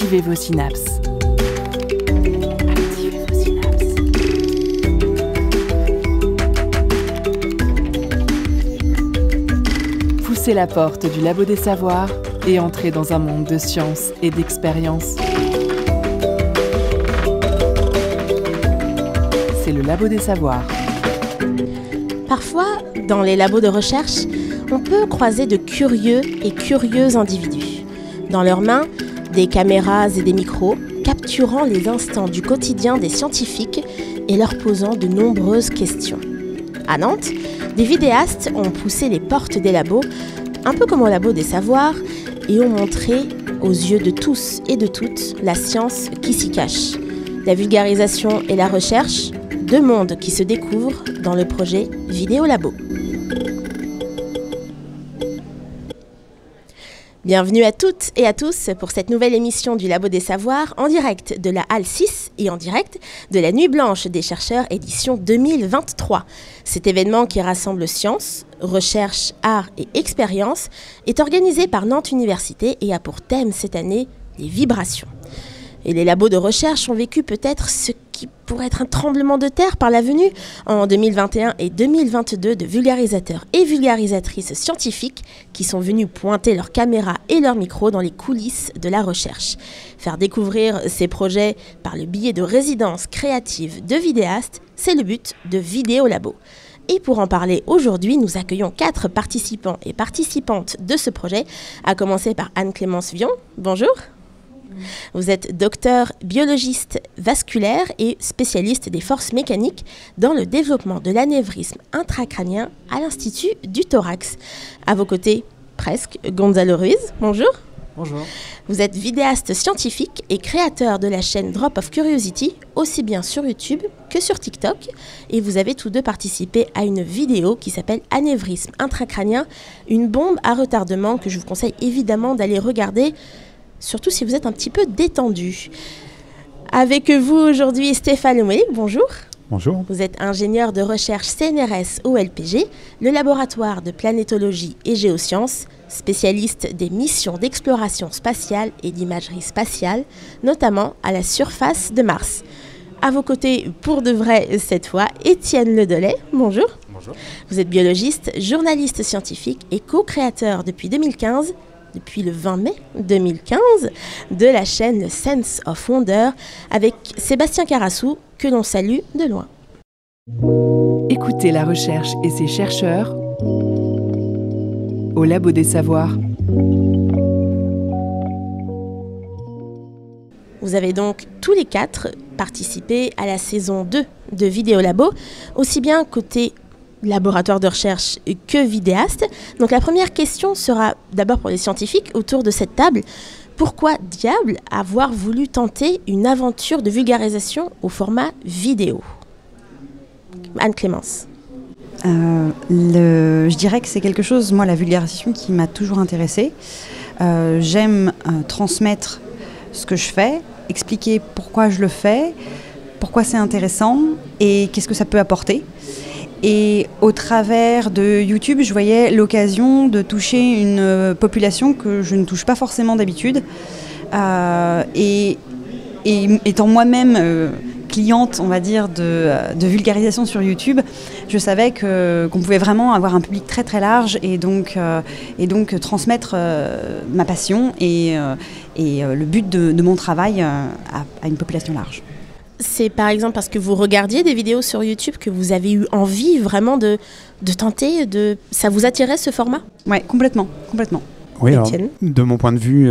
Activez vos synapses. Activez vos synapses. Poussez la porte du Labo des Savoirs et entrez dans un monde de science et d'expérience. C'est le Labo des Savoirs. Parfois, dans les labos de recherche, on peut croiser de curieux et curieux individus. Dans leurs mains, des caméras et des micros, capturant les instants du quotidien des scientifiques et leur posant de nombreuses questions. À Nantes, des vidéastes ont poussé les portes des labos, un peu comme au Labo des Savoirs, et ont montré aux yeux de tous et de toutes la science qui s'y cache. La vulgarisation et la recherche, deux mondes qui se découvrent dans le projet Vidéo Labo. Bienvenue à toutes et à tous pour cette nouvelle émission du Labo des Savoirs en direct de la Halle 6 et en direct de la Nuit Blanche des chercheurs édition 2023. Cet événement qui rassemble science, recherche, art et expérience est organisé par Nantes Université et a pour thème cette année les vibrations. Et les labos de recherche ont vécu peut-être ce qui pourrait être un tremblement de terre par la venue en 2021 et 2022 de vulgarisateurs et vulgarisatrices scientifiques qui sont venus pointer leurs caméras et leurs micros dans les coulisses de la recherche. Faire découvrir ces projets par le biais de résidences créatives de vidéastes, c'est le but de Vidéo Labo. Et pour en parler aujourd'hui, nous accueillons 4 participants et participantes de ce projet, à commencer par Anne-Clémence Vion. Bonjour. Vous êtes docteur biologiste vasculaire et spécialiste des forces mécaniques dans le développement de l'anévrisme intracrânien à l'Institut du thorax. À vos côtés, presque, Gonzalo Ruiz. Bonjour. Bonjour. Vous êtes vidéaste scientifique et créateur de la chaîne Drop of Curiosity, aussi bien sur YouTube que sur TikTok. Et vous avez tous deux participé à une vidéo qui s'appelle Anévrisme intracrânien, une bombe à retardement que je vous conseille évidemment d'aller regarder, surtout si vous êtes un petit peu détendu. Avec vous aujourd'hui, Stéphane Lemoyne, bonjour. Bonjour. Vous êtes ingénieur de recherche CNRS au LPG, le laboratoire de planétologie et géosciences, spécialiste des missions d'exploration spatiale et d'imagerie spatiale, notamment à la surface de Mars. À vos côtés, pour de vrai cette fois, Étienne Ledollet, bonjour. Bonjour. Vous êtes biologiste, journaliste scientifique et co-créateur depuis 2015, depuis le 20 mai 2015, de la chaîne Sense of Wonder avec Sébastien Carassou, que l'on salue de loin. Écoutez la recherche et ses chercheurs au Labo des Savoirs. Vous avez donc tous les 4 participé à la saison 2 de Vidéo Labo, aussi bien côté laboratoire de recherche que vidéaste. Donc la première question sera d'abord pour les scientifiques autour de cette table. Pourquoi diable avoir voulu tenter une aventure de vulgarisation au format vidéo ? Anne-Clémence. Je dirais que c'est quelque chose, moi, la vulgarisation qui m'a toujours intéressée. J'aime transmettre ce que je fais, expliquer pourquoi je le fais, pourquoi c'est intéressant et qu'est-ce que ça peut apporter. Et au travers de YouTube, je voyais l'occasion de toucher une population que je ne touche pas forcément d'habitude. Et étant moi-même cliente, on va dire, de vulgarisation sur YouTube, je savais qu'on pouvait vraiment avoir un public très très large et donc transmettre ma passion et le but de mon travail à une population large. C'est par exemple parce que vous regardiez des vidéos sur YouTube que vous avez eu envie vraiment de tenter, ça vous attirait ce format ? Oui, complètement. Oui, alors, de mon point de vue,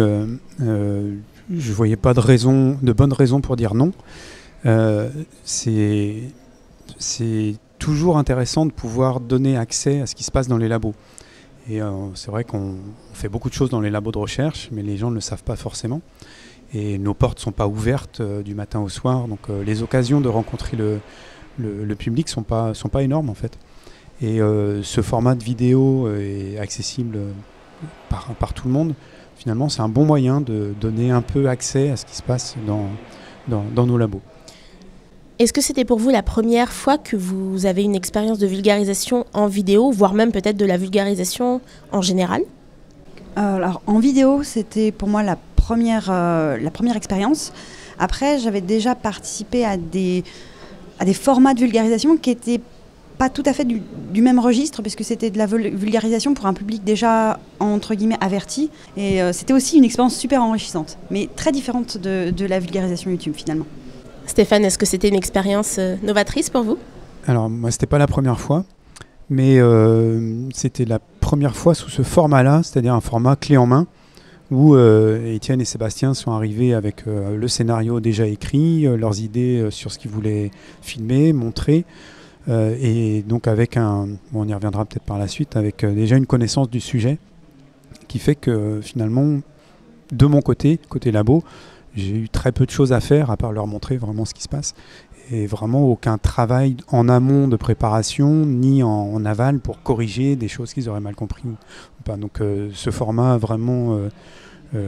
je voyais pas de bonnes raisons pour dire non. C'est toujours intéressant de pouvoir donner accès à ce qui se passe dans les labos. Et c'est vrai qu'on fait beaucoup de choses dans les labos de recherche, mais les gens ne le savent pas forcément. Et nos portes ne sont pas ouvertes du matin au soir, donc les occasions de rencontrer le public sont pas énormes en fait. Et ce format de vidéo est accessible par tout le monde. Finalement, c'est un bon moyen de donner un peu accès à ce qui se passe dans nos labos. Est-ce que c'était pour vous la première fois que vous avez une expérience de vulgarisation en vidéo, voire même peut-être de la vulgarisation en général ? Alors en vidéo, c'était pour moi la première expérience. Après, j'avais déjà participé à des formats de vulgarisation qui étaient pas tout à fait du même registre, puisque c'était de la vulgarisation pour un public déjà, entre guillemets, averti. Et c'était aussi une expérience super enrichissante, mais très différente de la vulgarisation YouTube, finalement. Stéphane, est-ce que c'était une expérience novatrice pour vous ? Alors, moi, c'était pas la première fois, mais c'était la première fois sous ce format-là, c'est-à-dire un format clé en main, où Étienne et Sébastien sont arrivés avec le scénario déjà écrit, leurs idées sur ce qu'ils voulaient filmer, montrer, et donc avec on y reviendra peut-être par la suite, avec déjà une connaissance du sujet, qui fait que finalement, de mon côté labo, j'ai eu très peu de choses à faire, à part leur montrer vraiment ce qui se passe, et vraiment aucun travail en amont de préparation, ni en aval pour corriger des choses qu'ils auraient mal compris ou pas. Donc ce format vraiment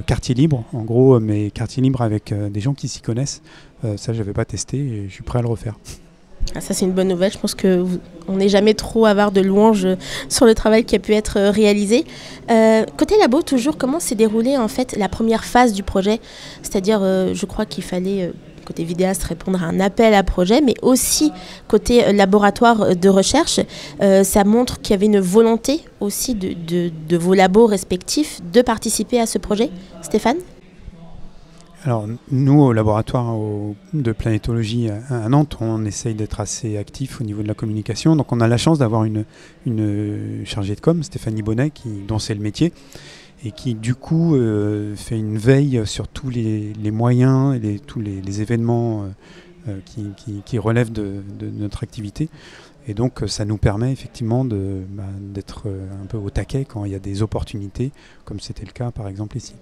quartier libre, en gros, mais quartier libre avec des gens qui s'y connaissent, ça je n'avais pas testé et je suis prêt à le refaire. Ah, ça c'est une bonne nouvelle, je pense qu'on n'est jamais trop avare de louanges sur le travail qui a pu être réalisé. Côté labo, toujours, comment s'est déroulée en fait la première phase du projet ? C'est-à-dire, je crois qu'il fallait, côté vidéaste, répondre à un appel à projet, mais aussi côté laboratoire de recherche, ça montre qu'il y avait une volonté aussi de vos labos respectifs de participer à ce projet. Stéphane ? Alors nous, au laboratoire de planétologie à Nantes, on essaye d'être assez actifs au niveau de la communication. Donc on a la chance d'avoir une chargée de com, Stéphanie Bonnet, dont c'est le métier, et qui du coup fait une veille sur tous les moyens et tous les événements qui relèvent de notre activité. Et donc ça nous permet effectivement d'être un peu au taquet quand il y a des opportunités, comme c'était le cas par exemple ici.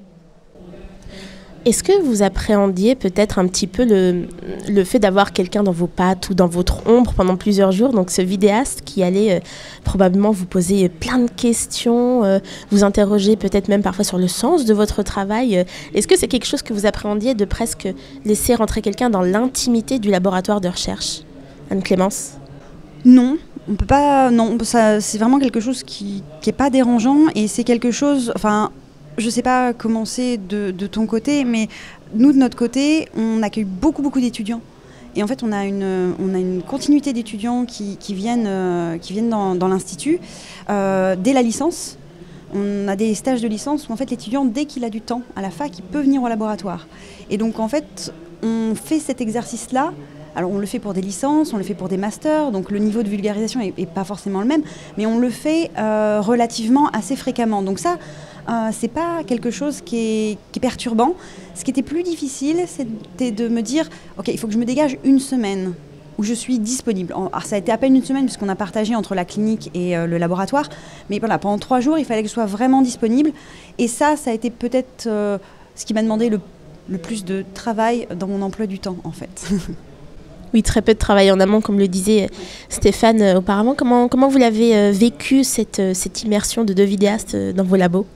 Est-ce que vous appréhendiez peut-être un petit peu le fait d'avoir quelqu'un dans vos pattes ou dans votre ombre pendant plusieurs jours, donc ce vidéaste qui allait probablement vous poser plein de questions, vous interroger peut-être même parfois sur le sens de votre travail. Est-ce que c'est quelque chose que vous appréhendiez de presque laisser rentrer quelqu'un dans l'intimité du laboratoire de recherche ? Anne-Clémence ? Non. On peut pas. Non, c'est vraiment quelque chose qui est pas dérangeant et c'est quelque chose. Enfin, je sais pas comment c'est de ton côté, mais nous de notre côté, on accueille beaucoup d'étudiants. Et en fait, on a une continuité d'étudiants qui viennent dans l'institut dès la licence. On a des stages de licence où en fait l'étudiant, dès qu'il a du temps à la fac, il peut venir au laboratoire. Et donc en fait, on fait cet exercice-là. Alors on le fait pour des licences, on le fait pour des masters, donc le niveau de vulgarisation est pas forcément le même, mais on le fait relativement assez fréquemment. Donc ça, c'est pas quelque chose qui est perturbant. Ce qui était plus difficile, c'était de me dire, ok, il faut que je me dégage une semaine où je suis disponible. Alors ça a été à peine une semaine puisqu'on a partagé entre la clinique et le laboratoire, mais voilà, pendant 3 jours, il fallait que je sois vraiment disponible. Et ça a été peut-être ce qui m'a demandé le plus de travail dans mon emploi du temps, en fait. Oui, très peu de travail en amont, comme le disait Stéphane auparavant. Comment vous l'avez vécu, cette immersion de 2 vidéastes dans vos labos ?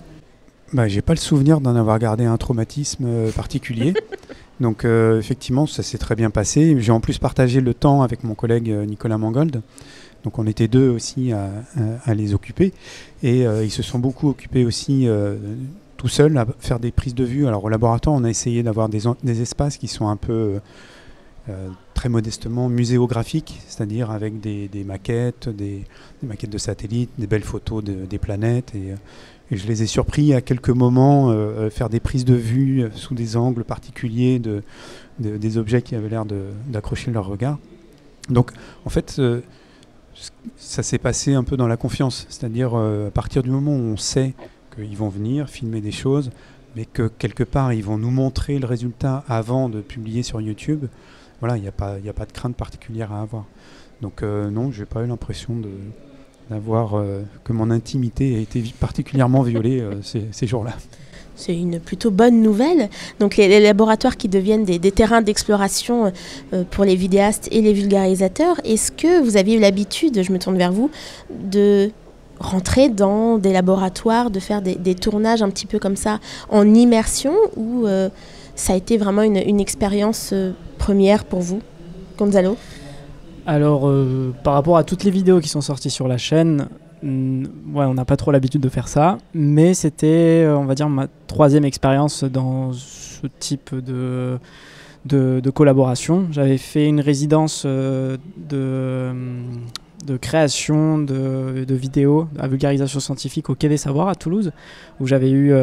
J'ai pas le souvenir d'en avoir gardé un traumatisme particulier. Donc effectivement, ça s'est très bien passé. J'ai en plus partagé le temps avec mon collègue Nicolas Mangold. Donc on était 2 aussi à les occuper. Et ils se sont beaucoup occupés aussi tout seuls à faire des prises de vue. Alors au laboratoire, on a essayé d'avoir des espaces qui sont un peu... très modestement muséographique, c'est-à-dire avec des maquettes, des maquettes de satellites, des belles photos des planètes. Et je les ai surpris à quelques moments faire des prises de vue sous des angles particuliers des objets qui avaient l'air d'accrocher leur regard. Donc en fait, ça s'est passé un peu dans la confiance, c'est-à-dire à partir du moment où on sait qu'ils vont venir filmer des choses, mais que quelque part ils vont nous montrer le résultat avant de publier sur YouTube. Voilà, il n'y a pas de crainte particulière à avoir. Donc non, je n'ai pas eu l'impression d'avoir que mon intimité a été particulièrement violée ces jours-là. C'est une plutôt bonne nouvelle. Donc les laboratoires qui deviennent des terrains d'exploration pour les vidéastes et les vulgarisateurs, est-ce que vous aviez eu l'habitude, je me tourne vers vous, de rentrer dans des laboratoires, de faire des tournages un petit peu comme ça en immersion, ou ça a été vraiment une expérience première pour vous, Gonzalo ? Alors, par rapport à toutes les vidéos qui sont sorties sur la chaîne, ouais, on n'a pas trop l'habitude de faire ça, mais c'était, on va dire, ma 3e expérience dans ce type de collaboration. J'avais fait une résidence de création de vidéos à vulgarisation scientifique au Quai des Savoirs à Toulouse, où j'avais eu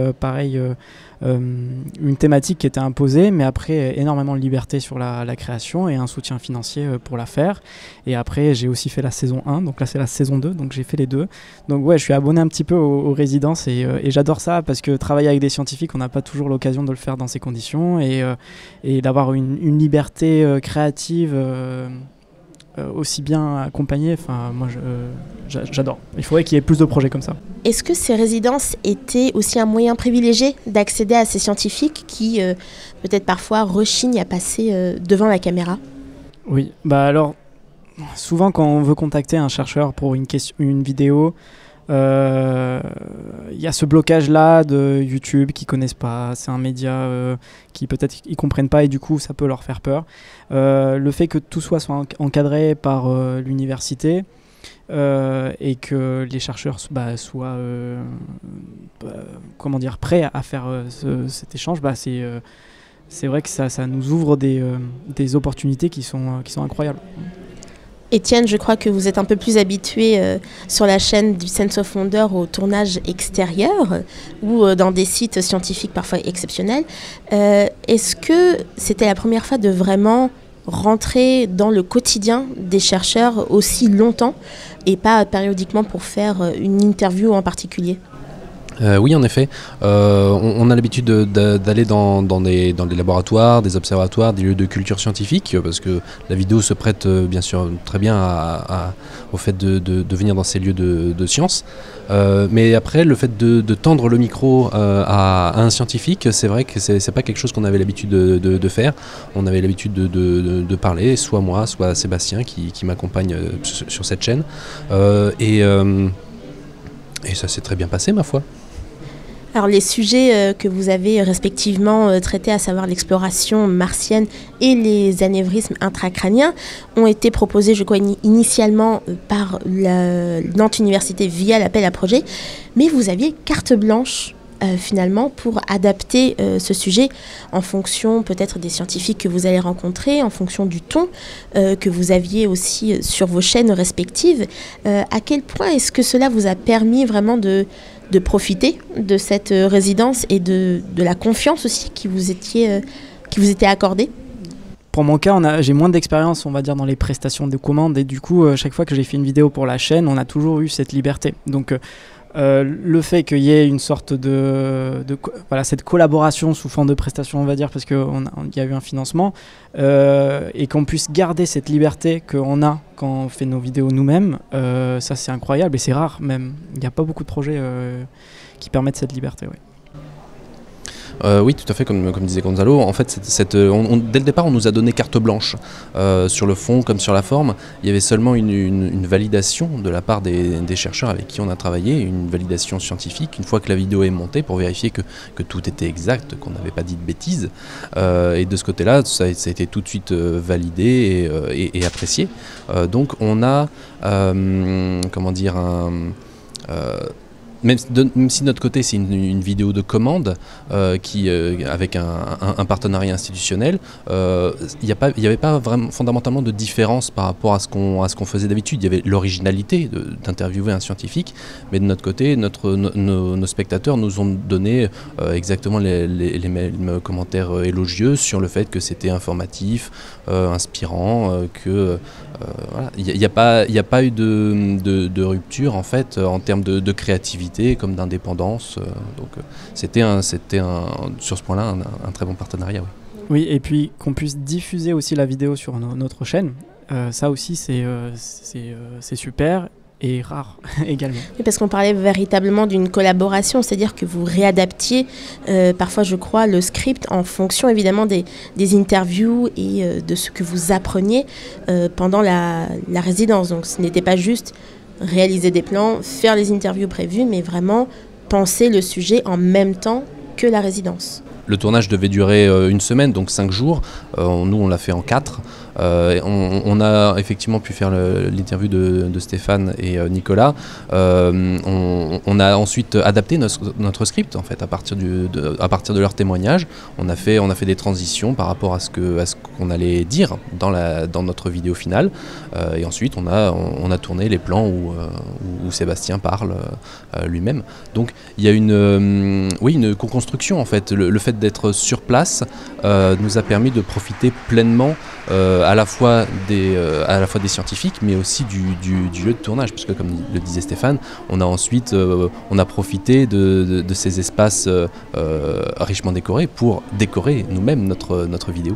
une thématique qui était imposée, mais après énormément de liberté sur la création et un soutien financier pour la faire. Et après j'ai aussi fait la saison 1, donc là c'est la saison 2, donc j'ai fait les deux. Donc ouais, je suis abonné un petit peu aux résidences et j'adore ça parce que travailler avec des scientifiques, on n'a pas toujours l'occasion de le faire dans ces conditions et d'avoir une liberté créative aussi bien accompagné, enfin moi j'adore. Il faudrait qu'il y ait plus de projets comme ça. Est-ce que ces résidences étaient aussi un moyen privilégié d'accéder à ces scientifiques qui peut-être parfois rechignent à passer devant la caméra? Oui, bah alors souvent quand on veut contacter un chercheur pour une vidéo, y a ce blocage là de YouTube qui connaissent pas, c'est un média qui peut-être ils comprennent pas et du coup ça peut leur faire peur. Le fait que tout soit encadré par l'université et que les chercheurs soient comment dire, prêts à faire cet échange, c'est vrai que ça nous ouvre des opportunités qui sont incroyables. Étienne, je crois que vous êtes un peu plus habitué sur la chaîne du Sense of Wonder au tournage extérieur ou dans des sites scientifiques parfois exceptionnels. Est-ce que c'était la première fois de vraiment rentrer dans le quotidien des chercheurs aussi longtemps et pas périodiquement pour faire une interview en particulier ? Oui, en effet. On a l'habitude d'aller dans des laboratoires, des observatoires, des lieux de culture scientifique, parce que la vidéo se prête bien sûr très bien au fait de venir dans ces lieux de science. Mais après, le fait de tendre le micro à un scientifique, c'est vrai que c'est pas quelque chose qu'on avait l'habitude de faire. On avait l'habitude de parler, soit moi, soit Sébastien qui m'accompagne sur cette chaîne. Et ça s'est très bien passé, ma foi. Alors les sujets que vous avez respectivement traités, à savoir l'exploration martienne et les anévrismes intracrâniens, ont été proposés, je crois, initialement par la Nantes Université via l'appel à projet, mais vous aviez carte blanche finalement pour adapter ce sujet en fonction peut-être des scientifiques que vous allez rencontrer, en fonction du ton que vous aviez aussi sur vos chaînes respectives. À quel point est-ce que cela vous a permis vraiment de profiter de cette résidence et de la confiance aussi qui vous était accordée? Pour mon cas, j'ai moins d'expérience, on va dire, dans les prestations de commandes et du coup, chaque fois que j'ai fait une vidéo pour la chaîne, on a toujours eu cette liberté. Donc, le fait qu'il y ait une sorte voilà, cette collaboration sous forme de prestation, on va dire, parce qu'il y a eu un financement, et qu'on puisse garder cette liberté qu'on a quand on fait nos vidéos nous-mêmes, ça c'est incroyable et c'est rare même. Il n'y a pas beaucoup de projets qui permettent cette liberté. Oui. Oui, tout à fait, comme disait Gonzalo. En fait, dès le départ, on nous a donné carte blanche. Sur le fond comme sur la forme, il y avait seulement une validation de la part des chercheurs avec qui on a travaillé, une validation scientifique, une fois que la vidéo est montée, pour vérifier que tout était exact, qu'on n'avait pas dit de bêtises. Et de ce côté-là, ça a été tout de suite validé et apprécié. Donc on a, comment dire, même si de notre côté c'est une vidéo de commande avec un partenariat institutionnel, il n'y avait pas vraiment fondamentalement de différence par rapport à ce qu'on faisait d'habitude. Il y avait l'originalité d'interviewer un scientifique, mais de notre côté, nos spectateurs nous ont donné exactement les mêmes commentaires élogieux sur le fait que c'était informatif, inspirant, que voilà, il n'y a pas eu de rupture en fait en termes de créativité comme d'indépendance. Donc c'était sur ce point-là un très bon partenariat. Oui. Oui, et puis qu'on puisse diffuser aussi la vidéo sur notre chaîne, ça aussi c'est super. Et rare également. Oui, parce qu'on parlait véritablement d'une collaboration, c'est-à-dire que vous réadaptiez parfois, je crois, le script en fonction évidemment des interviews et de ce que vous appreniez pendant la résidence. Donc ce n'était pas juste réaliser des plans, faire les interviews prévues, mais vraiment penser le sujet en même temps que la résidence. Le tournage devait durer une semaine, donc 5 jours. Nous, on l'a fait en 4. On a effectivement pu faire l'interview de Stéphane et Nicolas. On a ensuite adapté notre script en fait à partir de leurs témoignages. On a fait des transitions par rapport à ce qu'on allait dire dans notre vidéo finale. Et ensuite on a tourné les plans où Sébastien parle lui-même. Donc il y a une co-construction en fait. Le fait d'être sur place nous a permis de profiter pleinement à la fois des scientifiques, mais aussi du lieu de tournage, puisque comme le disait Stéphane, on a profité de ces espaces richement décorés pour décorer nous-mêmes notre vidéo.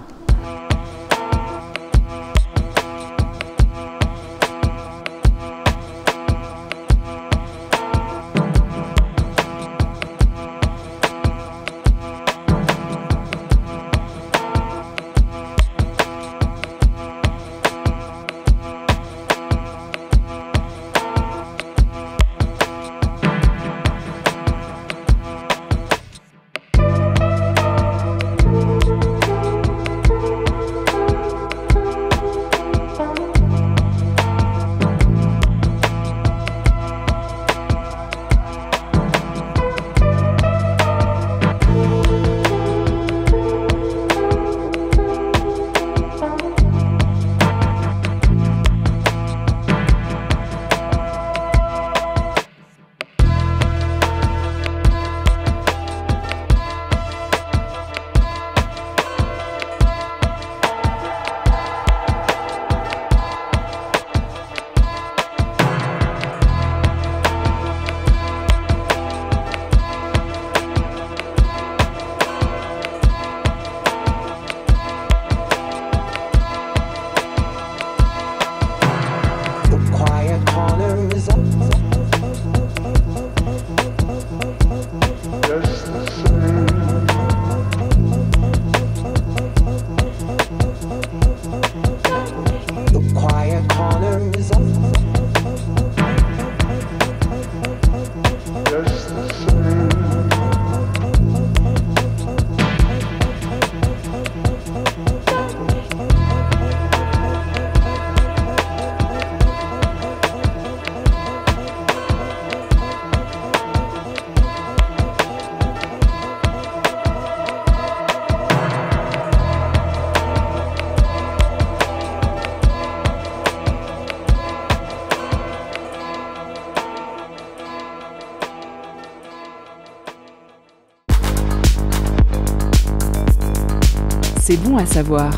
C'est bon à savoir.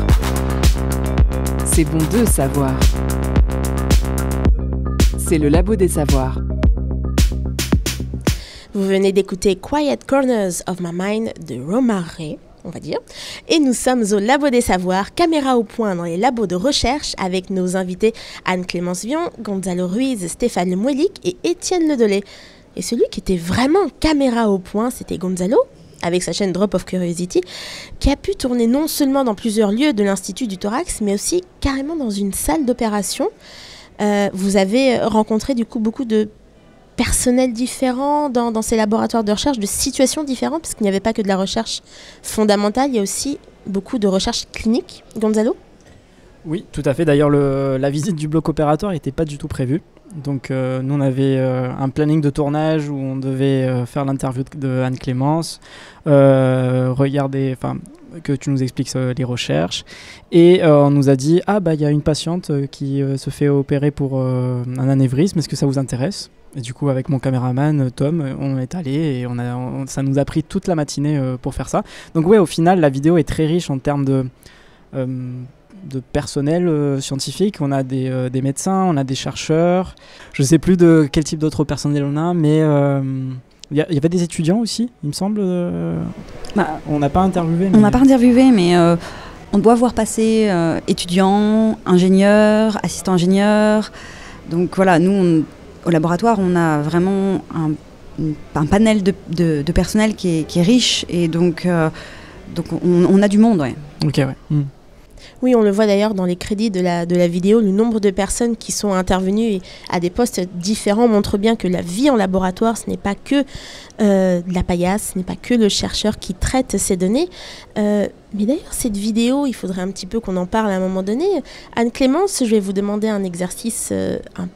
C'est bon de savoir. C'est le Labo des Savoirs. Vous venez d'écouter Quiet Corners of My Mind de Romaré, on va dire. Et nous sommes au Labo des Savoirs, caméra au point dans les labos de recherche avec nos invités Anne-Clémence Vion, Gonzalo Ruiz, Stéphane Lemouelic et Étienne Ledelay. Et celui qui était vraiment caméra au point, c'était Gonzalo, avec sa chaîne Drop of Curiosity, qui a pu tourner non seulement dans plusieurs lieux de l'Institut du Thorax, mais aussi carrément dans une salle d'opération. Vous avez rencontré du coup beaucoup de personnels différents dans ces laboratoires de recherche, de situations différentes, parce qu'il n'y avait pas que de la recherche fondamentale, il y a aussi beaucoup de recherche clinique. Gonzalo ? Oui, tout à fait. D'ailleurs, la visite du bloc opératoire n'était pas du tout prévue. Donc nous on avait un planning de tournage où on devait faire l'interview de Anne-Clémence, regarder, que tu nous expliques les recherches, et on nous a dit il y a une patiente qui se fait opérer pour un anévrisme, est-ce que ça vous intéresse ? Et du coup avec mon caméraman Tom, on est allé et ça nous a pris toute la matinée pour faire ça. Donc ouais, au final la vidéo est très riche en termes de personnel scientifique. On a des médecins, on a des chercheurs, je ne sais plus de quel type d'autres personnel on a, mais il y avait des étudiants aussi, il me semble. On n'a pas interviewé. On n'a pas interviewé, mais on doit voir passer étudiants, ingénieurs, assistants ingénieurs. Donc voilà, nous, au laboratoire, on a vraiment un panel de personnel qui est riche, et donc on a du monde. Ouais. Ok, ouais. Oui, on le voit d'ailleurs dans les crédits de la vidéo, le nombre de personnes qui sont intervenues à des postes différents montre bien que la vie en laboratoire, ce n'est pas que de la paillasse, ce n'est pas que le chercheur qui traite ces données. Mais d'ailleurs, cette vidéo, il faudrait un petit peu qu'on en parle à un moment donné. Anne-Clémence, je vais vous demander un exercice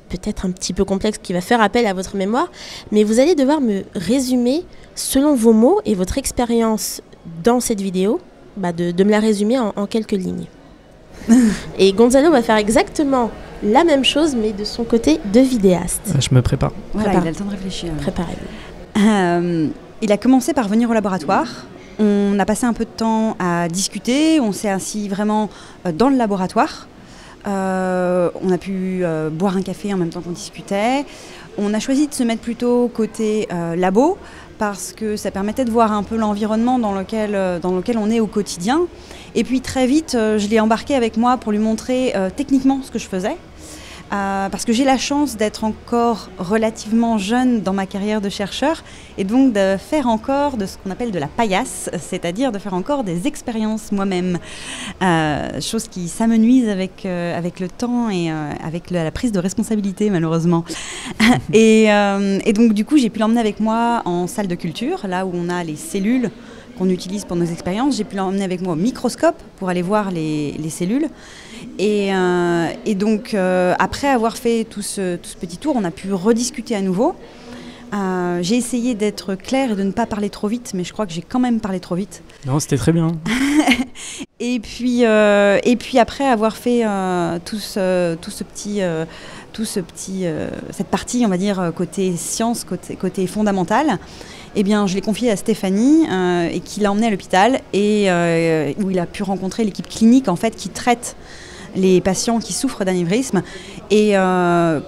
peut-être un petit peu complexe qui va faire appel à votre mémoire, mais vous allez devoir me résumer, selon vos mots et votre expérience dans cette vidéo, de me la résumer en quelques lignes. Et Gonzalo va faire exactement la même chose, mais de son côté de vidéaste. Je me prépare. Voilà, il a le temps de réfléchir. Préparez-vous. Il a commencé par venir au laboratoire. On a passé un peu de temps à discuter. On s'est assis vraiment dans le laboratoire. On a pu boire un café en même temps qu'on discutait. On a choisi de se mettre plutôt côté labo, parce que ça permettait de voir un peu l'environnement dans lequel on est au quotidien. Et puis très vite, je l'ai embarqué avec moi pour lui montrer techniquement ce que je faisais. Parce que j'ai la chance d'être encore relativement jeune dans ma carrière de chercheur et donc de faire encore de ce qu'on appelle de la paillasse, c'est-à-dire de faire encore des expériences moi-même. Chose qui s'amenuise avec le temps et avec la prise de responsabilité malheureusement. Et donc du coup j'ai pu l'emmener avec moi en salle de culture, là où on a les cellules qu'on utilise pour nos expériences. J'ai pu l'emmener avec moi au microscope pour aller voir les cellules. Et donc, après avoir fait tout ce petit tour, on a pu rediscuter à nouveau. J'ai essayé d'être claire et de ne pas parler trop vite, mais je crois que j'ai quand même parlé trop vite. Non, c'était très bien. Et puis après avoir fait cette partie, on va dire, côté science, côté fondamental, eh bien, je l'ai confié à Stéphanie et qui l'a emmené à l'hôpital et où il a pu rencontrer l'équipe clinique en fait qui traite les patients qui souffrent d'anévrisme. Et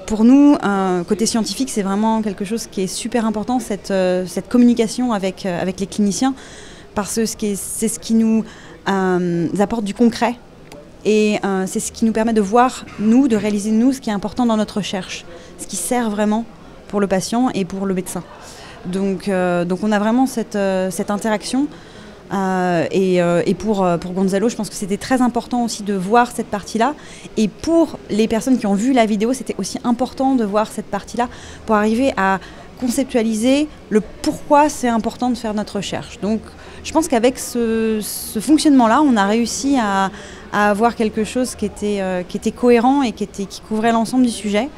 pour nous, côté scientifique, c'est vraiment quelque chose qui est super important, cette communication avec les cliniciens, parce que c'est ce qui nous apporte du concret. Et c'est ce qui nous permet de voir, de réaliser ce qui est important dans notre recherche, ce qui sert vraiment pour le patient et pour le médecin. Donc on a vraiment cette interaction. Et pour Gonzalo, je pense que c'était très important aussi de voir cette partie-là. Et pour les personnes qui ont vu la vidéo, c'était aussi important de voir cette partie-là pour arriver à conceptualiser le pourquoi c'est important de faire notre recherche. Donc je pense qu'avec ce fonctionnement-là, on a réussi à avoir quelque chose qui était cohérent et qui couvrait l'ensemble du sujet.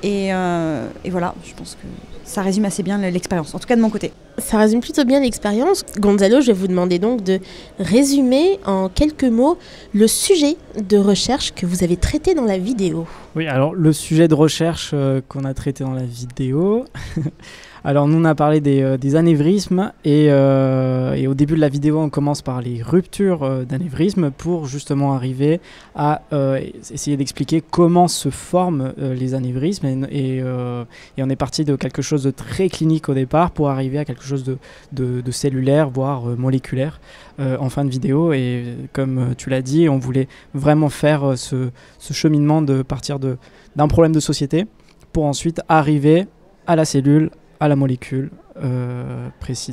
Et voilà, je pense que ça résume assez bien l'expérience, en tout cas de mon côté. Ça résume plutôt bien l'expérience. Gonzalo, je vais vous demander donc de résumer en quelques mots le sujet de recherche que vous avez traité dans la vidéo. Oui, alors le sujet de recherche qu'on a traité dans la vidéo... Alors nous on a parlé des anévrismes et au début de la vidéo on commence par les ruptures d'anévrisme pour justement arriver à essayer d'expliquer comment se forment les anévrismes et on est parti de quelque chose de très clinique au départ pour arriver à quelque chose de cellulaire voire moléculaire en fin de vidéo. Et comme tu l'as dit, on voulait vraiment faire ce cheminement de partir d'un problème de société pour ensuite arriver à la cellule, à la molécule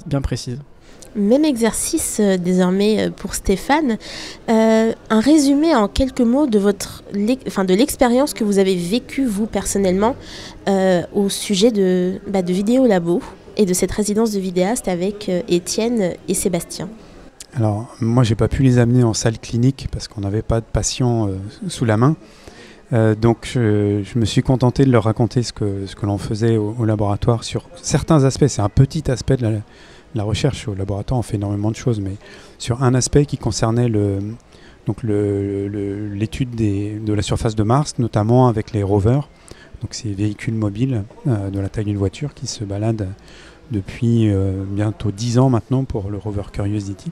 bien précise. Même exercice désormais pour Stéphane. Un résumé en quelques mots de l'expérience que vous avez vécue vous personnellement au sujet de Vidéo Labo et de cette résidence de vidéaste avec Étienne et Sébastien. Alors moi j'ai pas pu les amener en salle clinique parce qu'on n'avait pas de patients sous la main. Donc je me suis contenté de leur raconter ce que l'on faisait au laboratoire sur certains aspects. C'est un petit aspect de la recherche. Au laboratoire, on fait énormément de choses, mais sur un aspect qui concernait l'étude de la surface de Mars, notamment avec les rovers, donc ces véhicules mobiles de la taille d'une voiture qui se baladent depuis bientôt 10 ans maintenant pour le rover Curiosity.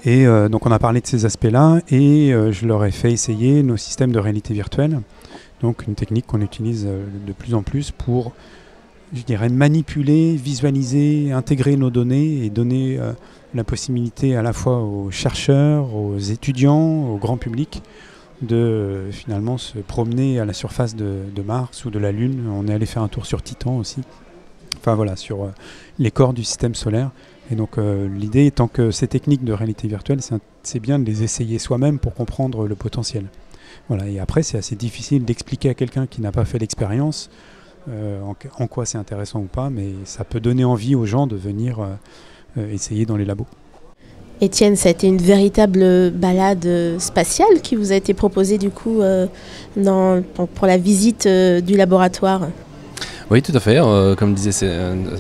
Et donc on a parlé de ces aspects-là et je leur ai fait essayer nos systèmes de réalité virtuelle, donc une technique qu'on utilise de plus en plus pour, je dirais, manipuler, visualiser, intégrer nos données et donner la possibilité à la fois aux chercheurs, aux étudiants, au grand public de finalement se promener à la surface de Mars ou de la Lune. On est allé faire un tour sur Titan aussi enfin voilà, sur les corps du système solaire. Et donc l'idée étant que ces techniques de réalité virtuelle, c'est bien de les essayer soi-même pour comprendre le potentiel. Voilà, et après c'est assez difficile d'expliquer à quelqu'un qui n'a pas fait l'expérience en quoi c'est intéressant ou pas, mais ça peut donner envie aux gens de venir essayer dans les labos. Étienne, ça a été une véritable balade spatiale qui vous a été proposée du coup pour la visite du laboratoire. Oui, tout à fait. Comme disait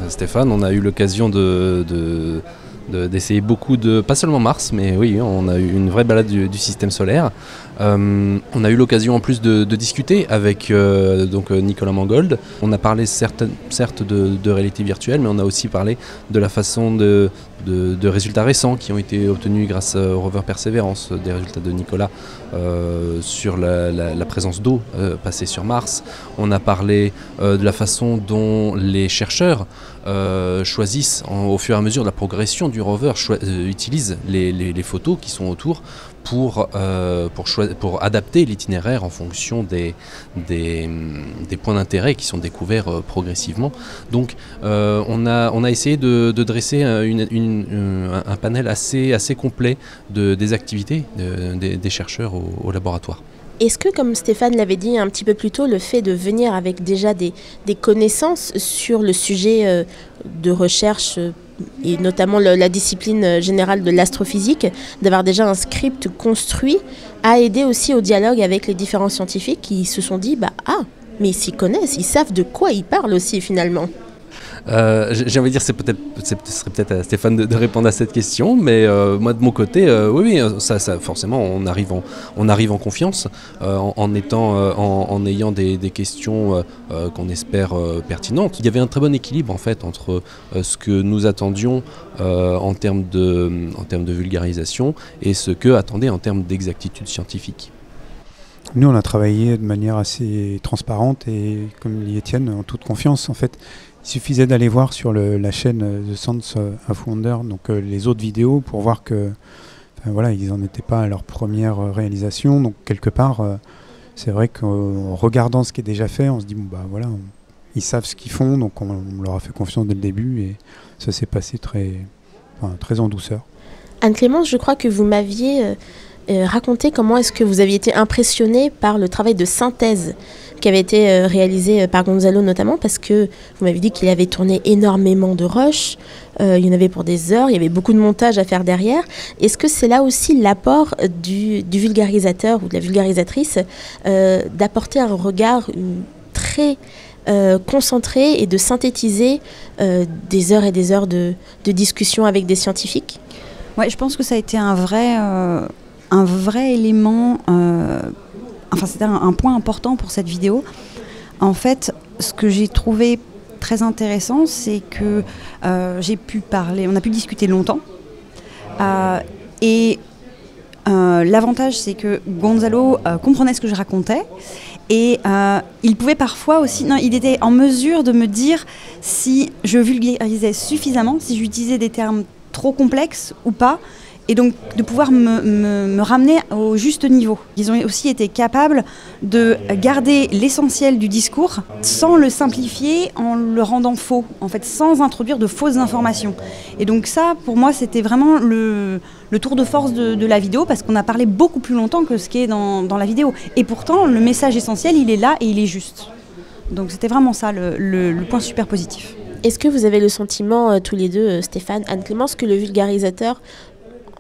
Stéphane, on a eu l'occasion d'essayer beaucoup pas seulement Mars, mais oui, on a eu une vraie balade du système solaire. On a eu l'occasion en plus de discuter avec Nicolas Mangold. On a parlé certes de réalité virtuelle, mais on a aussi parlé de la façon de résultats récents qui ont été obtenus grâce au rover Perseverance, des résultats de Nicolas sur la présence d'eau passée sur Mars. On a parlé de la façon dont les chercheurs choisissent au fur et à mesure de la progression du rover, utilisent les photos qui sont autour pour adapter l'itinéraire en fonction des points d'intérêt qui sont découverts progressivement. Donc on a essayé de dresser un panel assez complet des activités des chercheurs au laboratoire. Est-ce que, comme Stéphane l'avait dit un petit peu plus tôt, le fait de venir avec déjà des connaissances sur le sujet de recherche et notamment la discipline générale de l'astrophysique, d'avoir déjà un script construit, a aidé aussi au dialogue avec les différents scientifiques qui se sont dit mais ils s'y connaissent, ils savent de quoi ils parlent aussi finalement. J'ai envie de dire ce serait peut-être à Stéphane de répondre à cette question, mais moi de mon côté, oui, ça forcément on arrive en confiance en ayant des questions qu'on espère pertinentes. Il y avait un très bon équilibre en fait entre ce que nous attendions en termes de vulgarisation et ce que attendaient en termes d'exactitude scientifique. Nous, on a travaillé de manière assez transparente et, comme dit Étienne, en toute confiance. En fait, il suffisait d'aller voir sur la chaîne The Sons of Wonder, donc les autres vidéos, pour voir que, voilà, ils n'en étaient pas à leur première réalisation. Donc quelque part, c'est vrai qu'en regardant ce qui est déjà fait, on se dit voilà, ils savent ce qu'ils font, donc on leur a fait confiance dès le début et ça s'est passé très en douceur. Anne-Clémence, je crois que vous m'aviez raconté comment est-ce que vous aviez été impressionné par le travail de synthèse qui avait été réalisé par Gonzalo notamment, parce que vous m'avez dit qu'il avait tourné énormément de rushs, il y en avait pour des heures, il y avait beaucoup de montage à faire derrière. Est-ce que c'est là aussi l'apport du vulgarisateur ou de la vulgarisatrice d'apporter un regard très concentré et de synthétiser des heures et des heures de discussion avec des scientifiques? Ouais, je pense que ça a été un vrai élément, c'était un point important pour cette vidéo. En fait, ce que j'ai trouvé très intéressant, c'est que j'ai pu parler, on a pu discuter longtemps. L'avantage, c'est que Gonzalo comprenait ce que je racontais. Et il pouvait parfois aussi, il était en mesure de me dire si je vulgarisais suffisamment, si j'utilisais des termes trop complexes ou pas, et donc de pouvoir me ramener au juste niveau. Ils ont aussi été capables de garder l'essentiel du discours sans le simplifier en le rendant faux, en fait, sans introduire de fausses informations. Et donc ça, pour moi, c'était vraiment le tour de force de la vidéo, parce qu'on a parlé beaucoup plus longtemps que ce qui est dans la vidéo. Et pourtant, le message essentiel, il est là et il est juste. Donc c'était vraiment ça, le point super positif. Est-ce que vous avez le sentiment, tous les deux, Stéphane, Anne-Clémence, que le vulgarisateur,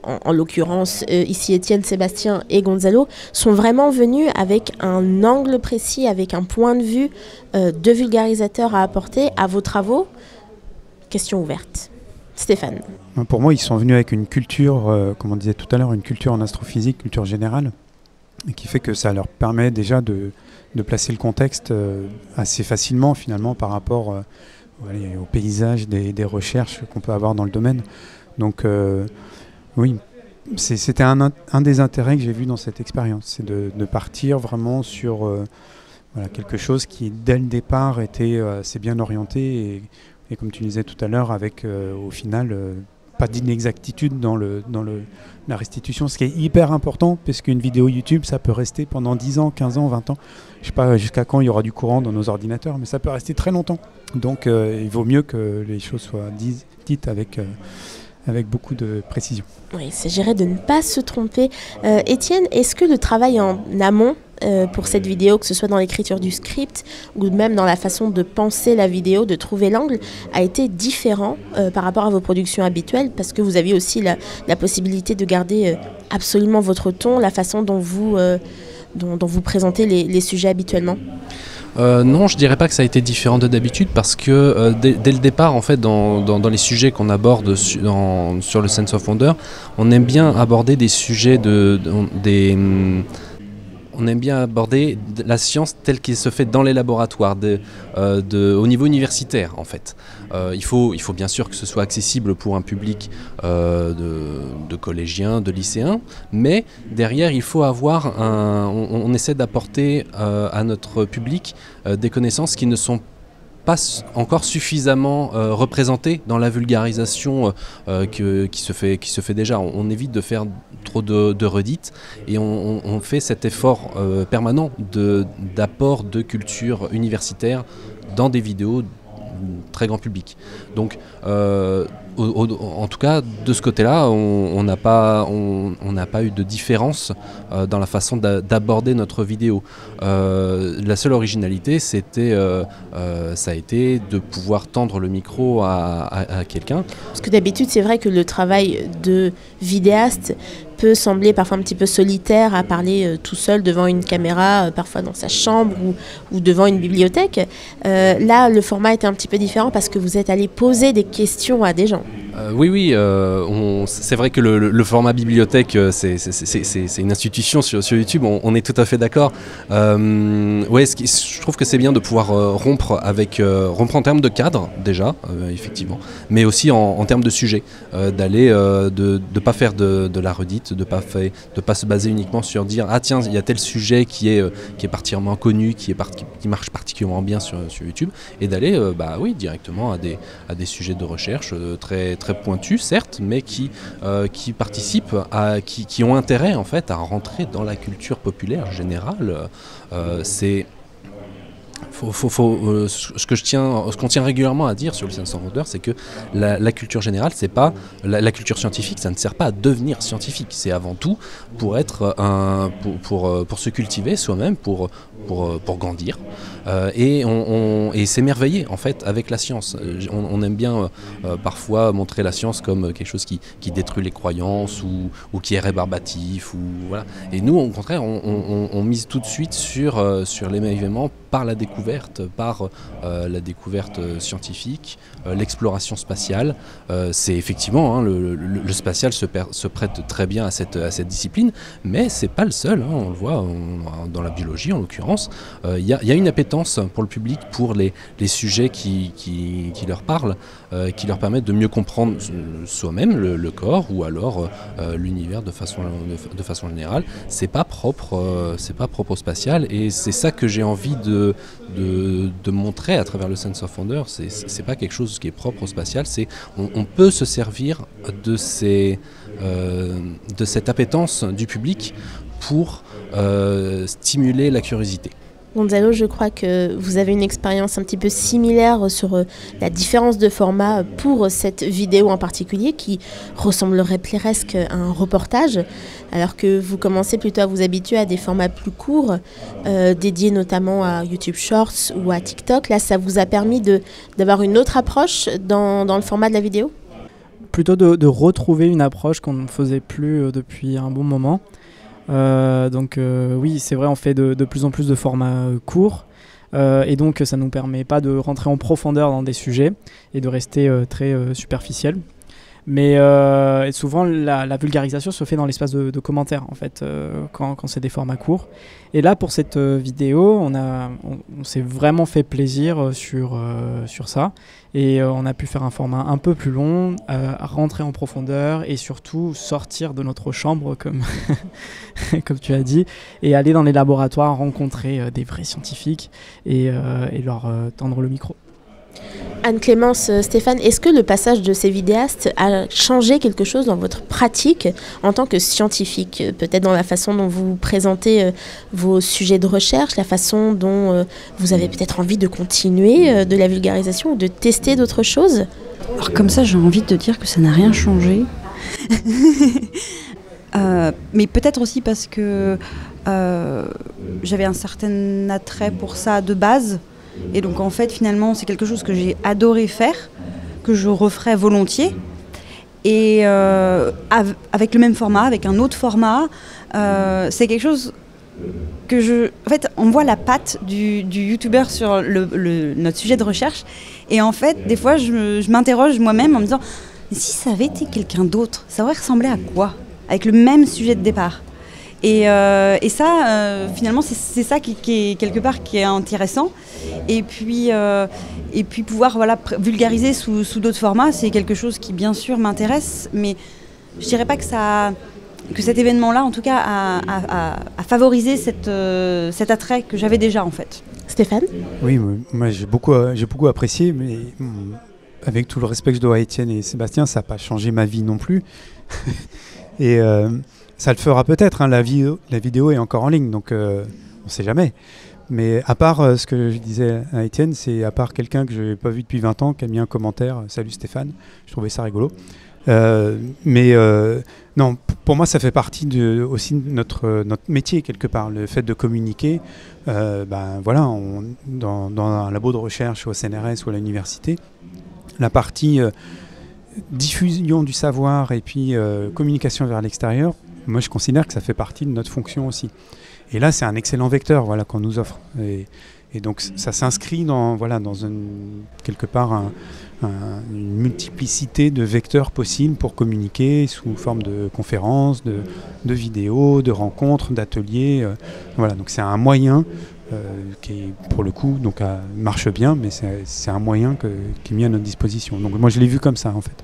en l'occurrence ici Étienne, Sébastien et Gonzalo, sont vraiment venus avec un angle précis, avec un point de vue de vulgarisateur à apporter à vos travaux? Question ouverte. Stéphane. Pour moi, ils sont venus avec une culture, comme on disait tout à l'heure, une culture en astrophysique, culture générale, et qui fait que ça leur permet déjà de placer le contexte assez facilement finalement par rapport au paysage des recherches qu'on peut avoir dans le domaine. Donc oui, c'était un des intérêts que j'ai vu dans cette expérience, c'est de partir vraiment sur quelque chose qui, dès le départ, était assez bien orienté et comme tu disais tout à l'heure, avec au final pas d'inexactitude dans la restitution, ce qui est hyper important, parce qu'une vidéo YouTube, ça peut rester pendant 10 ans, 15 ans, 20 ans. Je ne sais pas jusqu'à quand il y aura du courant dans nos ordinateurs, mais ça peut rester très longtemps. Donc il vaut mieux que les choses soient dites avec beaucoup de précision. Oui, il s'agirait de ne pas se tromper. Étienne, est-ce que le travail en amont pour cette vidéo, que ce soit dans l'écriture du script ou même dans la façon de penser la vidéo, de trouver l'angle, a été différent par rapport à vos productions habituelles, parce que vous aviez aussi la possibilité de garder absolument votre ton, la façon dont vous présentez les sujets habituellement? Non, je dirais pas que ça a été différent de d'habitude, parce que dès le départ, en fait, dans les sujets qu'on aborde sur le Sense of Wonder, on aime bien aborder des sujets on aime bien aborder la science telle qu'elle se fait dans les laboratoires, au niveau universitaire en fait. Il faut bien sûr que ce soit accessible pour un public de collégiens, de lycéens, mais derrière il faut avoir on essaie d'apporter à notre public des connaissances qui ne sont pas encore suffisamment représentées dans la vulgarisation qui se fait déjà. On évite de faire trop de redites, et on fait cet effort permanent d'apport de culture universitaire dans des vidéos très grand public. Donc en tout cas de ce côté-là, on n'a pas eu de différence dans la façon d'aborder notre vidéo. La seule originalité, ça a été de pouvoir tendre le micro à quelqu'un. Parce que d'habitude, c'est vrai que le travail de vidéaste peut sembler parfois un petit peu solitaire, à parler tout seul devant une caméra, parfois dans sa chambre ou devant une bibliothèque. Là, le format était un petit peu différent parce que vous êtes allé poser des questions à des gens. Oui, c'est vrai que le format bibliothèque, c'est une institution sur YouTube, on est tout à fait d'accord. Je trouve que c'est bien de pouvoir rompre en termes de cadre, déjà, effectivement, mais aussi en termes de sujet, de pas faire de la redite, de pas se baser uniquement sur dire ah tiens, il y a tel sujet qui est particulièrement connu, qui marche particulièrement bien sur YouTube, et d'aller directement à des sujets de recherche très très pointus, certes, mais qui participent qui ont intérêt en fait à rentrer dans la culture populaire générale. Ce qu'on tient régulièrement à dire sur le Sense of Wonder, c'est que la culture générale, c'est pas la culture scientifique, ça ne sert pas à devenir scientifique. C'est avant tout pour être pour se cultiver soi-même, pour grandir et s'émerveiller en fait avec la science. On aime bien parfois montrer la science comme quelque chose qui détruit les croyances ou qui est rébarbatif, voilà. Et nous, au contraire, on mise tout de suite sur l'émerveillement par la découverte, scientifique, l'exploration spatiale. C'est effectivement, le spatial se prête très bien à cette discipline, mais c'est pas le seul, on le voit dans la biologie en l'occurrence. Il y a une appétence pour le public pour les sujets qui leur parlent, qui leur permettent de mieux comprendre soi-même le corps, ou alors l'univers de façon générale. C'est pas propre au spatial, et c'est ça que j'ai envie de montrer à travers le Sense of Wonder. C'est pas quelque chose qui est propre au spatial, on peut se servir de cette appétence du public pour stimuler la curiosité. Gonzalo, je crois que vous avez une expérience un petit peu similaire sur la différence de format pour cette vidéo en particulier, qui ressemblerait presque à un reportage, alors que vous commencez plutôt à vous habituer à des formats plus courts, dédiés notamment à YouTube Shorts ou à TikTok. Là, ça vous a permis d'avoir une autre approche dans le format de la vidéo ? Plutôt de retrouver une approche qu'on ne faisait plus depuis un bon moment. Oui, c'est vrai, on fait de plus en plus de formats courts, et donc ça ne nous permet pas de rentrer en profondeur dans des sujets et de rester très superficiel. Mais souvent la vulgarisation se fait dans l'espace de commentaires en fait, quand c'est des formats courts. Et là, pour cette vidéo, on s'est vraiment fait plaisir sur ça, et on a pu faire un format un peu plus long, rentrer en profondeur et surtout sortir de notre chambre comme tu as dit, et aller dans les laboratoires, rencontrer des vrais scientifiques et leur tendre le micro. Anne-Clémence, Stéphane, est-ce que le passage de ces vidéastes a changé quelque chose dans votre pratique en tant que scientifique? Peut-être dans la façon dont vous présentez vos sujets de recherche, la façon dont vous avez peut-être envie de continuer de la vulgarisation ou de tester d'autres choses? Alors comme ça, j'ai envie de dire que ça n'a rien changé. Mais peut-être aussi parce que j'avais un certain attrait pour ça de base. Et donc en fait finalement c'est quelque chose que j'ai adoré faire, que je referais volontiers. Et avec le même format, avec un autre format, c'est quelque chose que en fait on voit la patte du youtubeur sur notre sujet de recherche. Et en fait des fois je m'interroge moi-même en me disant si ça avait été quelqu'un d'autre, ça aurait ressemblé à quoi? Avec le même sujet de départ. Et ça, finalement, c'est ça qui est quelque part qui est intéressant. Et puis pouvoir vulgariser sous d'autres formats, c'est quelque chose qui, bien sûr, m'intéresse. Mais je dirais pas que cet événement-là, en tout cas, a favorisé cet attrait que j'avais déjà, en fait. Stéphane ? Oui, moi j'ai beaucoup apprécié, mais avec tout le respect que je dois à Étienne et Sébastien, ça n'a pas changé ma vie non plus. Et ça le fera peut-être, hein, la vidéo est encore en ligne, donc on ne sait jamais. Mais à part ce que je disais à Étienne, c'est à part quelqu'un que je n'ai pas vu depuis 20 ans qui a mis un commentaire « Salut Stéphane », je trouvais ça rigolo. Non, pour moi ça fait partie aussi de notre métier quelque part, le fait de communiquer. Voilà, dans un labo de recherche au CNRS ou à l'université, la partie diffusion du savoir et puis communication vers l'extérieur, moi je considère que ça fait partie de notre fonction aussi. Et là c'est un excellent vecteur qu'on nous offre. Et donc ça s'inscrit dans quelque part une multiplicité de vecteurs possibles pour communiquer sous forme de conférences, de vidéos, de rencontres, d'ateliers. Donc c'est un moyen qui pour le coup marche bien, mais c'est un moyen qui est mis à notre disposition. Donc moi je l'ai vu comme ça en fait.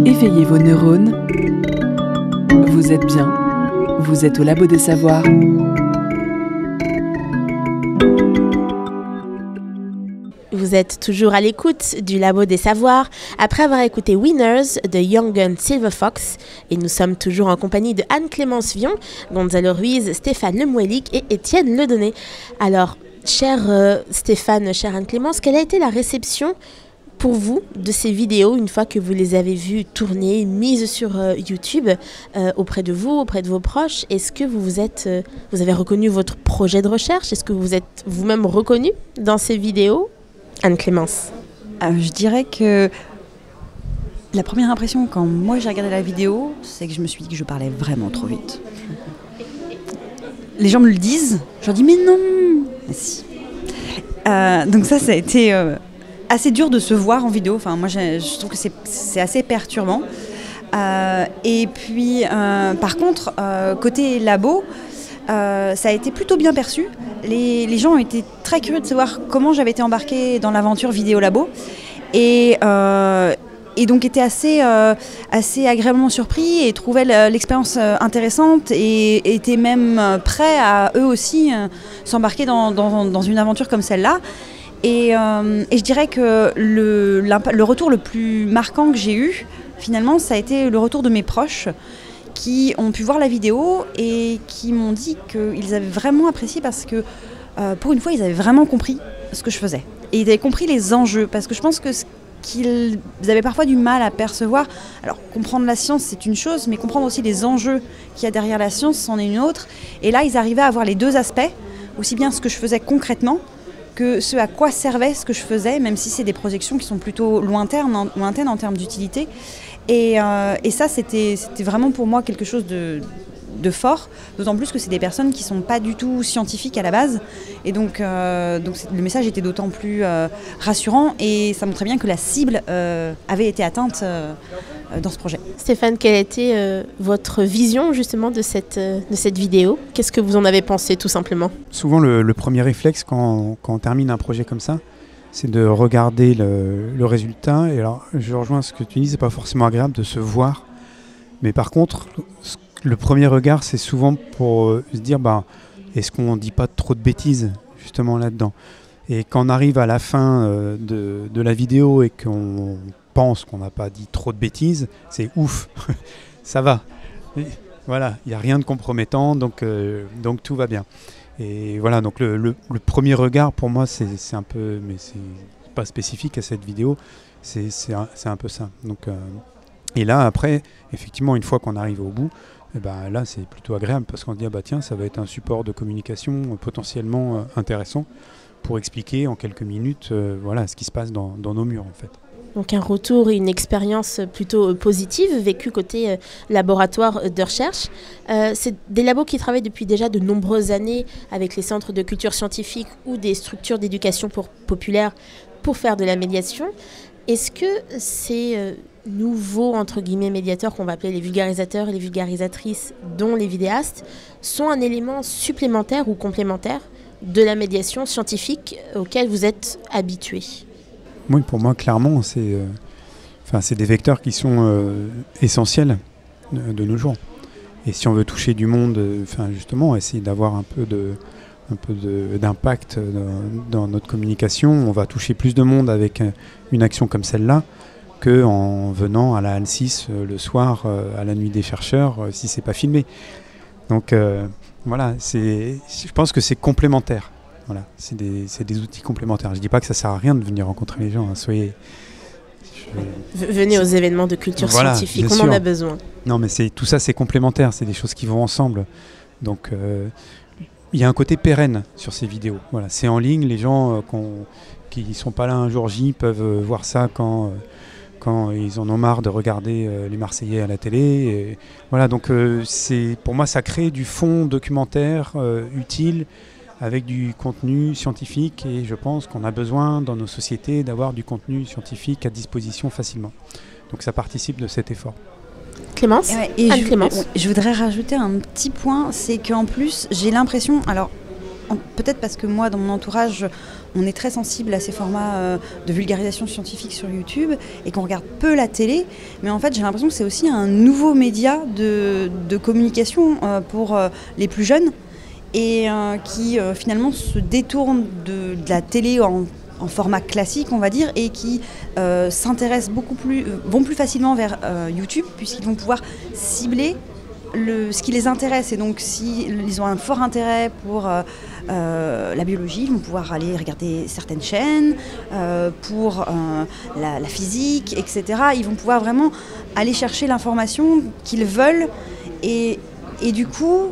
Éveillez vos neurones. Vous êtes bien. Vous êtes au Labo des Savoirs. Vous Vous êtes toujours à l'écoute du Labo des Savoirs après avoir écouté Winners de Young Gun Silver Fox. Et nous sommes toujours en compagnie de Anne-Clémence Vion, Gonzalo Ruiz, Stéphane Lemouelik et Étienne Ledonné. Alors, cher Stéphane, chère Anne-Clémence, quelle a été la réception pour vous de ces vidéos une fois que vous les avez vues tourner, mises sur YouTube auprès de vous, auprès de vos proches? Est-ce que vous avez reconnu votre projet de recherche? Est-ce que vous êtes vous-même reconnu dans ces vidéos? Anne-Clémence. Je dirais que la première impression quand moi j'ai regardé la vidéo, c'est que je me suis dit que je parlais vraiment trop vite. Les gens me le disent, je leur dis mais non, mais si. Donc ça a été assez dur de se voir en vidéo. Enfin, moi, je trouve que c'est assez perturbant. Et puis, par contre, côté labo, ça a été plutôt bien perçu. Les gens ont été très curieux de savoir comment j'avais été embarquée dans l'aventure vidéo labo. Et donc étaient assez agréablement surpris et trouvaient l'expérience intéressante et étaient même prêts à eux aussi s'embarquer dans une aventure comme celle-là. Et je dirais que le retour le plus marquant que j'ai eu, finalement, ça a été le retour de mes proches qui ont pu voir la vidéo et qui m'ont dit qu'ils avaient vraiment apprécié parce que, pour une fois, ils avaient vraiment compris ce que je faisais. Et ils avaient compris les enjeux, parce que je pense que ce qu'ils avaient parfois du mal à percevoir, alors comprendre la science, c'est une chose, mais comprendre aussi les enjeux qu'il y a derrière la science, c'en est une autre. Et là, ils arrivaient à voir les deux aspects, aussi bien ce que je faisais concrètement, que ce à quoi servait ce que je faisais, même si c'est des projections qui sont plutôt lointaines en termes d'utilité. Et ça, c'était vraiment pour moi quelque chose de fort, d'autant plus que c'est des personnes qui ne sont pas du tout scientifiques à la base. Et donc le message était d'autant plus rassurant et ça montrait bien que la cible avait été atteinte dans ce projet. Stéphane, quelle a été votre vision justement de cette vidéo? Qu'est-ce que vous en avez pensé tout simplement? Souvent le premier réflexe quand on termine un projet comme ça, c'est de regarder le résultat. Et alors je rejoins ce que tu dis, c'est pas forcément agréable de se voir. Mais par contre, le premier regard, c'est souvent pour se dire est-ce qu'on ne dit pas trop de bêtises justement là-dedans? Et quand on arrive à la fin de la vidéo et qu'on pense qu'on n'a pas dit trop de bêtises, c'est ouf, ça va. Et voilà, il n'y a rien de compromettant, donc tout va bien. Et voilà, donc le premier regard pour moi, c'est un peu, mais c'est pas spécifique à cette vidéo, c'est un peu ça. Donc, et là, après, effectivement, une fois qu'on arrive au bout, là, c'est plutôt agréable parce qu'on se dit tiens, ça va être un support de communication potentiellement intéressant pour expliquer en quelques minutes ce qui se passe dans nos murs en fait. Donc un retour et une expérience plutôt positive vécue côté laboratoire de recherche. C'est des labos qui travaillent depuis déjà de nombreuses années avec les centres de culture scientifique ou des structures d'éducation populaire pour faire de la médiation. Est-ce que ces nouveaux, entre guillemets, médiateurs qu'on va appeler les vulgarisateurs et les vulgarisatrices, dont les vidéastes, sont un élément supplémentaire ou complémentaire de la médiation scientifique auquel vous êtes habitués? Oui, pour moi, clairement, c'est des vecteurs qui sont essentiels de nos jours. Et si on veut toucher du monde, justement, essayer d'avoir un peu d'impact dans notre communication, on va toucher plus de monde avec une action comme celle-là qu'en venant à la Halle 6 le soir à la nuit des chercheurs si c'est pas filmé. Donc voilà, je pense que c'est complémentaire. Voilà, c'est des outils complémentaires. Je ne dis pas que ça ne sert à rien de venir rencontrer les gens. Venez aux événements de culture scientifique, on en a besoin. Non, mais tout ça, c'est complémentaire. C'est des choses qui vont ensemble. Donc, il y a un côté pérenne sur ces vidéos. Voilà, c'est en ligne. Les gens qui ne sont pas là un jour J peuvent voir ça quand ils en ont marre de regarder les Marseillais à la télé. Et voilà, donc pour moi, ça crée du fond documentaire utile, avec du contenu scientifique, et je pense qu'on a besoin dans nos sociétés d'avoir du contenu scientifique à disposition facilement. Donc ça participe de cet effort. Clémence, Anne-Clémence. Je voudrais rajouter un petit point, c'est qu'en plus j'ai l'impression, alors peut-être parce que moi dans mon entourage on est très sensible à ces formats de vulgarisation scientifique sur YouTube et qu'on regarde peu la télé, mais en fait j'ai l'impression que c'est aussi un nouveau média de communication pour les plus jeunes, et qui finalement se détourne de la télé en en format classique, on va dire, et qui s'intéressent vont plus facilement vers YouTube, puisqu'ils vont pouvoir cibler ce qui les intéresse. Et donc, s'ils ont un fort intérêt pour la biologie, ils vont pouvoir aller regarder certaines chaînes, pour la physique, etc. Ils vont pouvoir vraiment aller chercher l'information qu'ils veulent. Et du coup,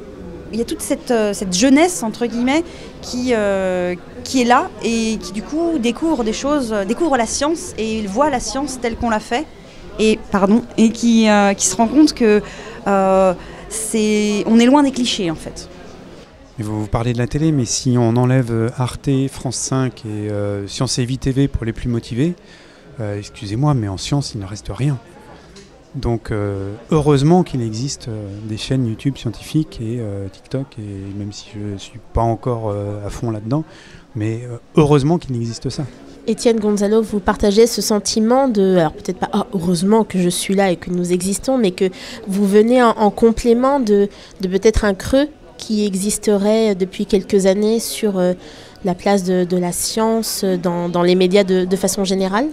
il y a toute cette jeunesse, entre guillemets, qui est là et qui, du coup, découvre des choses, découvre la science et voit la science telle qu'on l'a fait. Et qui se rend compte que on est loin des clichés, en fait. Et vous parlez de la télé, mais si on enlève Arte, France 5 et Science et Vie TV pour les plus motivés, excusez-moi, mais en science, il ne reste rien. Donc heureusement qu'il existe des chaînes YouTube scientifiques et TikTok, et même si je ne suis pas encore à fond là-dedans, mais heureusement qu'il existe ça. Étienne Gonzalo, vous partagez ce sentiment alors peut-être pas heureusement que je suis là et que nous existons, mais que vous venez en complément de peut-être un creux qui existerait depuis quelques années sur la place de la science dans les médias de façon générale ?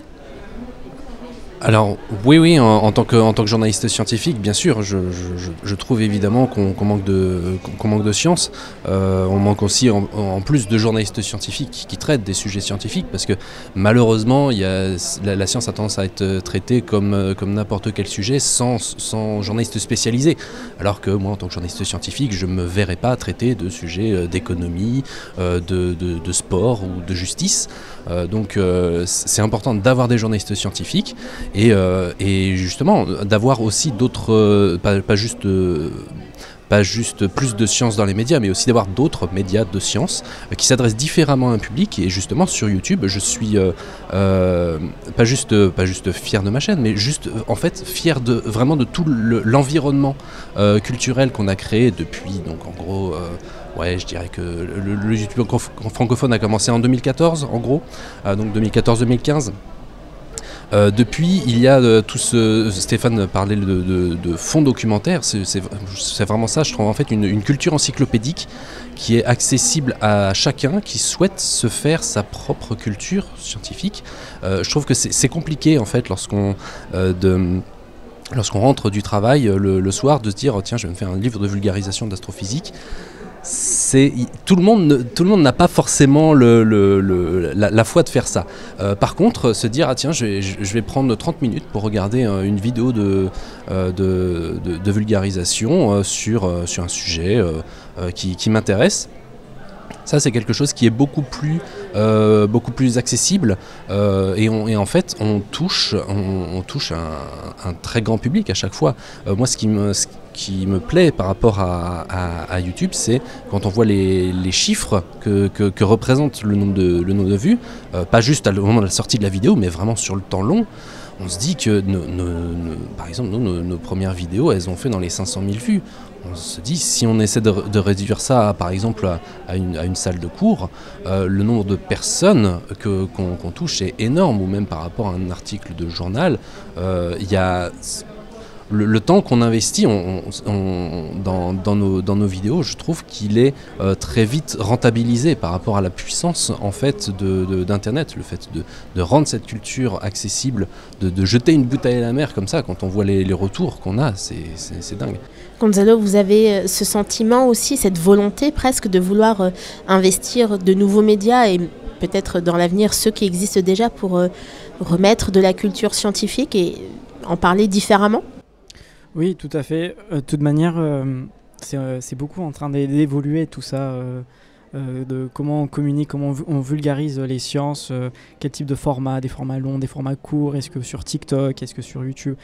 Alors oui, en tant que journaliste scientifique, bien sûr, je trouve évidemment qu'on manque de science. On manque aussi en plus de journalistes scientifiques qui traitent des sujets scientifiques, parce que malheureusement la science a tendance à être traitée comme n'importe quel sujet sans journaliste spécialisé. Alors que moi, en tant que journaliste scientifique, je ne me verrais pas traiter de sujets d'économie, de sport ou de justice. Donc c'est important d'avoir des journalistes scientifiques et justement d'avoir aussi d'autres, pas juste plus de science dans les médias, mais aussi d'avoir d'autres médias de science qui s'adressent différemment à un public. Et justement sur YouTube, je suis pas juste fier de ma chaîne, mais juste en fait fier vraiment de tout l'environnement culturel qu'on a créé depuis, donc en gros... je dirais que le YouTube francophone a commencé en 2014, en gros, donc 2014-2015. Depuis, il y a tout Stéphane parlait de fonds documentaires, c'est vraiment ça, je trouve en fait une culture encyclopédique qui est accessible à chacun qui souhaite se faire sa propre culture scientifique. Je trouve que c'est compliqué en fait lorsqu'on rentre du travail le soir de se dire tiens, je vais me faire un livre de vulgarisation d'astrophysique. Tout le monde n'a pas forcément la foi de faire ça. Par contre, se dire tiens, je vais prendre 30 minutes pour regarder une vidéo de vulgarisation sur un sujet qui m'intéresse. Ça, c'est quelque chose qui est beaucoup plus accessible et en fait, on touche un très grand public à chaque fois. Moi, ce qui me plaît par rapport à YouTube, c'est quand on voit les chiffres que représente le nombre de vues, pas juste au moment de la sortie de la vidéo, mais vraiment sur le temps long. On se dit que par exemple, nos premières vidéos, elles ont fait dans les 500 000 vues. On se dit, si on essaie de réduire ça, par exemple, à une salle de cours, le nombre de personnes qu'on touche est énorme, ou même par rapport à un article de journal. Il y a... Le temps qu'on investit dans nos vidéos, je trouve qu'il est très vite rentabilisé par rapport à la puissance en fait d'Internet, le fait de rendre cette culture accessible, de jeter une bouteille à la mer comme ça, quand on voit les retours qu'on a, c'est dingue. Gonzalo, vous avez ce sentiment aussi, cette volonté presque de vouloir investir de nouveaux médias et peut-être dans l'avenir ceux qui existent déjà pour remettre de la culture scientifique et en parler différemment ? Oui, tout à fait. De toute manière, c'est beaucoup en train d'évoluer tout ça, de comment on communique, comment on vulgarise les sciences, quel type de format, des formats longs, des formats courts, est-ce que sur TikTok, est-ce que sur YouTube.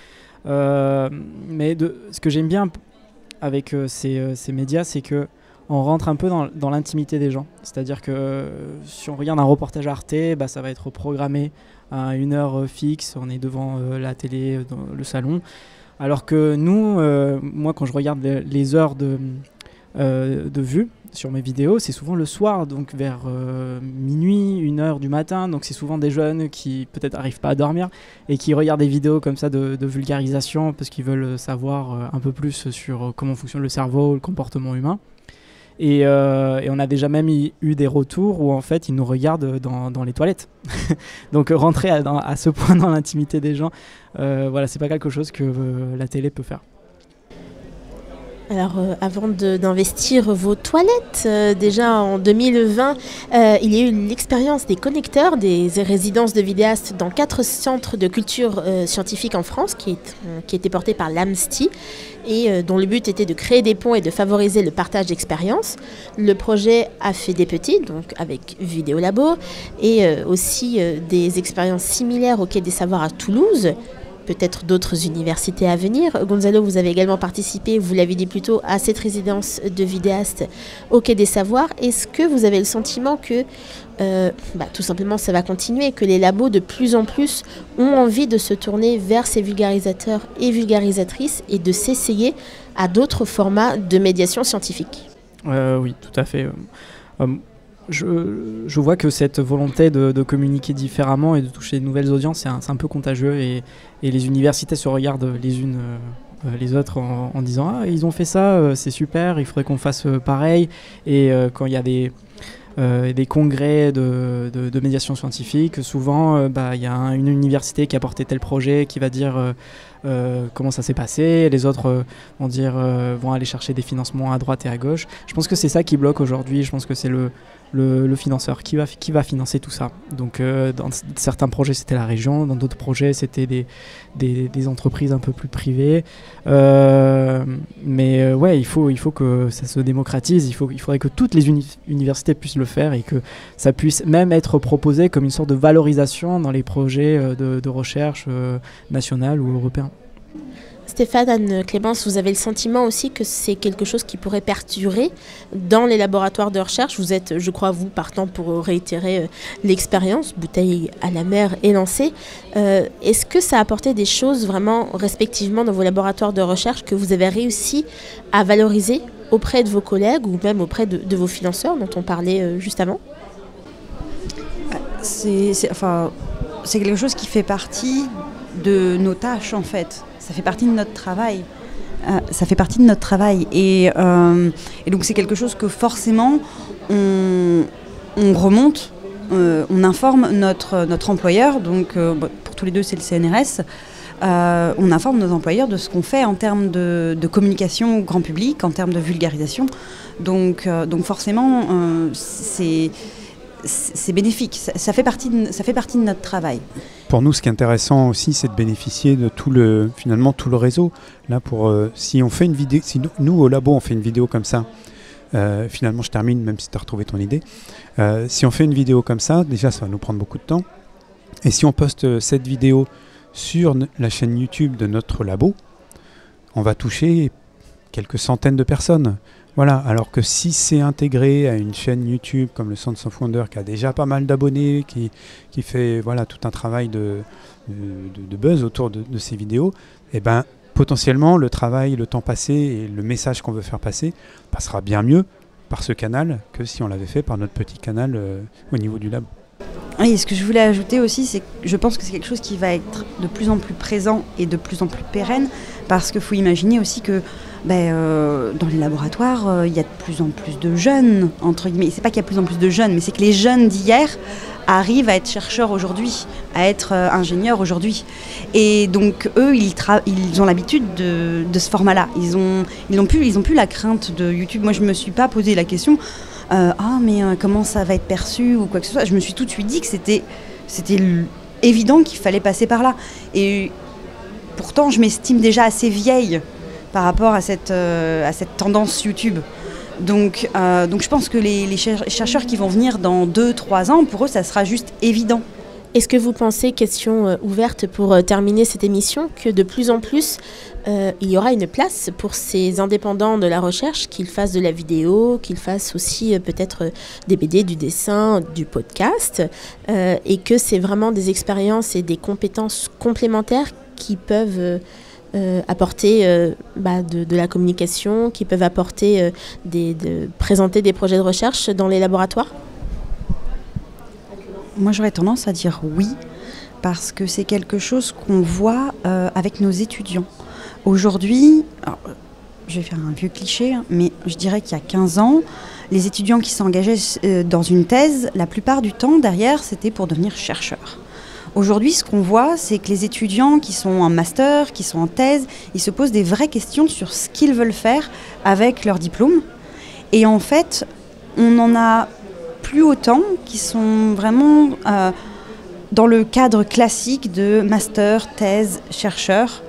Mais ce que j'aime bien avec ces médias, c'est que on rentre un peu dans l'intimité des gens. C'est-à-dire que si on regarde un reportage Arte, ça va être programmé à une heure fixe, on est devant la télé, dans le salon. Alors que nous, moi quand je regarde les heures de vue sur mes vidéos, c'est souvent le soir, donc vers minuit, 1h du matin. Donc c'est souvent des jeunes qui peut-être n'arrivent pas à dormir et qui regardent des vidéos comme ça de vulgarisation parce qu'ils veulent savoir un peu plus sur comment fonctionne le cerveau, le comportement humain. Et on a déjà même eu des retours où en fait ils nous regardent dans les toilettes. Donc rentrer à ce point dans l'intimité des gens, voilà, c'est pas quelque chose que la télé peut faire. Alors, avant d'investir vos toilettes, déjà en 2020, il y a eu l'expérience des connecteurs, des résidences de vidéastes dans 4 centres de culture scientifique en France, qui étaient portés par l'AMSTI, et dont le but était de créer des ponts et de favoriser le partage d'expériences. Le projet a fait des petits, donc avec Vidéolabo, et aussi des expériences similaires au Quai des Savoirs à Toulouse, peut-être d'autres universités à venir. Gonzalo, vous avez également participé, vous l'avez dit plus tôt, à cette résidence de vidéastes au Quai des Savoirs. Est-ce que vous avez le sentiment que, tout simplement, ça va continuer, que les labos de plus en plus ont envie de se tourner vers ces vulgarisateurs et vulgarisatrices et de s'essayer à d'autres formats de médiation scientifique ? Oui, tout à fait. Je vois que cette volonté de communiquer différemment et de toucher de nouvelles audiences, c'est un peu contagieux et les universités se regardent les unes les autres en disant « Ah, ils ont fait ça, c'est super, il faudrait qu'on fasse pareil ». Et quand il y a des congrès de médiation scientifique, souvent il y a une université qui a porté tel projet qui va dire comment ça s'est passé, les autres vont aller chercher des financements à droite et à gauche. Je pense que c'est ça qui bloque aujourd'hui, je pense que c'est le financeur qui va financer tout ça. Donc dans certains projets c'était la région, dans d'autres projets c'était des entreprises un peu plus privées, mais ouais, il faut que ça se démocratise, il faudrait que toutes les universités puissent le faire et que ça puisse même être proposé comme une sorte de valorisation dans les projets de recherche nationale ou européen. Stéphane, Anne-Clémence, vous avez le sentiment aussi que c'est quelque chose qui pourrait perdurer dans les laboratoires de recherche. Vous êtes, je crois, partant pour réitérer l'expérience, bouteille à la mer est lancée. Est-ce que ça a apporté des choses vraiment respectivement dans vos laboratoires de recherche que vous avez réussi à valoriser auprès de vos collègues ou même auprès de vos financeurs dont on parlait juste avant ? C'est quelque chose qui fait partie de nos tâches en fait. Ça fait partie de notre travail. Et donc c'est quelque chose que forcément on remonte, on informe notre employeur. Donc pour tous les deux c'est le CNRS. On informe nos employeurs de ce qu'on fait en termes de communication grand public, en termes de vulgarisation. Donc forcément c'est bénéfique, ça fait partie de notre travail. Pour nous, ce qui est intéressant aussi, c'est de bénéficier de tout le réseau. Là, si on fait une vidéo, si nous au labo on fait une vidéo comme ça, finalement je termine, même si tu as retrouvé ton idée. Si on fait une vidéo comme ça, déjà ça va nous prendre beaucoup de temps. Et si on poste cette vidéo sur la chaîne YouTube de notre labo, on va toucher quelques centaines de personnes. Voilà, alors que si c'est intégré à une chaîne YouTube comme le Sons of Wonder qui a déjà pas mal d'abonnés, qui fait tout un travail de buzz autour de ces vidéos, et ben potentiellement le travail, le temps passé et le message qu'on veut faire passer passera bien mieux par ce canal que si on l'avait fait par notre petit canal au niveau du lab. Oui, ce que je voulais ajouter aussi, c'est que je pense que c'est quelque chose qui va être de plus en plus présent et de plus en plus pérenne, parce qu'il faut imaginer aussi que dans les laboratoires, il y a de plus en plus de jeunes, entre guillemets. C'est pas qu'il y a de plus en plus de jeunes, mais c'est que les jeunes d'hier arrivent à être chercheurs aujourd'hui, à être ingénieurs aujourd'hui. Et donc, eux, ils ont l'habitude de ce format-là. Ils ont plus la crainte de YouTube. Moi, je me suis pas posé la question comment ça va être perçu ou quoi que ce soit. Je me suis tout de suite dit que c'était évident qu'il fallait passer par là. Et pourtant, je m'estime déjà assez vieille par rapport à cette tendance YouTube. Donc je pense que les chercheurs qui vont venir dans 2-3 ans, pour eux, ça sera juste évident. Est-ce que vous pensez, question ouverte pour terminer cette émission, que de plus en plus, il y aura une place pour ces indépendants de la recherche, qu'ils fassent de la vidéo, qu'ils fassent aussi peut-être des BD, du dessin, du podcast, et que c'est vraiment des expériences et des compétences complémentaires qui peuvent apporter de la communication, qui peuvent apporter présenter des projets de recherche dans les laboratoires ? Moi, j'aurais tendance à dire oui, parce que c'est quelque chose qu'on voit avec nos étudiants. Aujourd'hui, je vais faire un vieux cliché, mais je dirais qu'il y a 15 ans, les étudiants qui s'engageaient dans une thèse, la plupart du temps, derrière, c'était pour devenir chercheurs. Aujourd'hui, ce qu'on voit, c'est que les étudiants qui sont en master, qui sont en thèse, ils se posent des vraies questions sur ce qu'ils veulent faire avec leur diplôme. Et en fait, on n'en a plus autant qui sont vraiment dans le cadre classique de master, thèse, chercheur.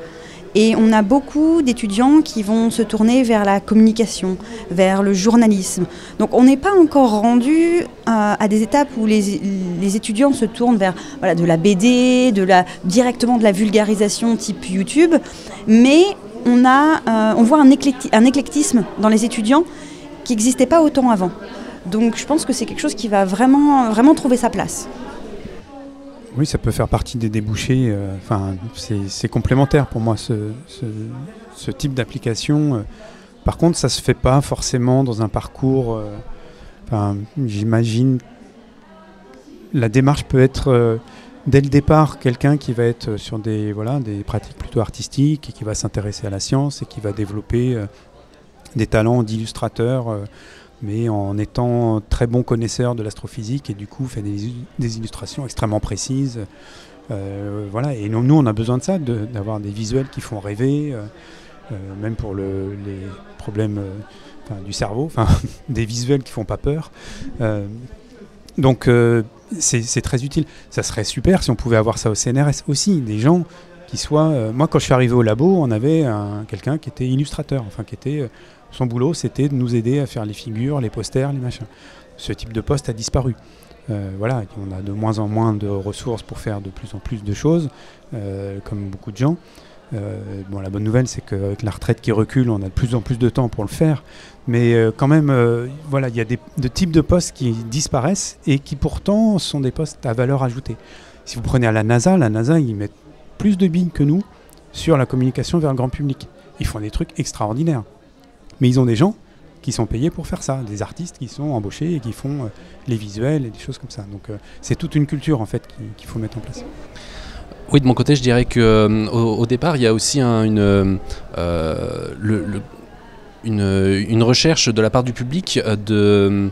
Et on a beaucoup d'étudiants qui vont se tourner vers la communication, vers le journalisme. Donc on n'est pas encore rendu à des étapes où les étudiants se tournent vers de la BD, directement de la vulgarisation type YouTube. Mais on voit un éclectisme dans les étudiants qui n'existait pas autant avant. Donc je pense que c'est quelque chose qui va vraiment, vraiment trouver sa place. Oui, ça peut faire partie des débouchés. C'est complémentaire pour moi, ce type d'application. Par contre, ça ne se fait pas forcément dans un parcours. J'imagine la démarche peut être, dès le départ, quelqu'un qui va être sur des pratiques plutôt artistiques et qui va s'intéresser à la science et qui va développer des talents d'illustrateur, mais en étant très bon connaisseur de l'astrophysique et du coup fait des illustrations extrêmement précises. Et nous, on a besoin de ça, d'avoir des visuels qui font rêver, même pour les problèmes du cerveau, des visuels qui font pas peur. Donc c'est très utile. Ça serait super si on pouvait avoir ça au CNRS aussi, des gens qui soient... moi, quand je suis arrivé au labo, on avait quelqu'un qui était illustrateur, son boulot, c'était de nous aider à faire les figures, les posters, les machins. Ce type de poste a disparu. On a de moins en moins de ressources pour faire de plus en plus de choses, comme beaucoup de gens. La bonne nouvelle, c'est qu'avec la retraite qui recule, on a de plus en plus de temps pour le faire. Mais quand même, il y a des types de postes qui disparaissent et qui pourtant sont des postes à valeur ajoutée. Si vous prenez à la NASA, ils mettent plus de billes que nous sur la communication vers le grand public. Ils font des trucs extraordinaires. Mais ils ont des gens qui sont payés pour faire ça, des artistes qui sont embauchés et qui font les visuels et des choses comme ça. Donc c'est toute une culture en fait qu'il faut mettre en place. Oui, de mon côté, je dirais qu'au départ, il y a aussi une recherche de la part du public de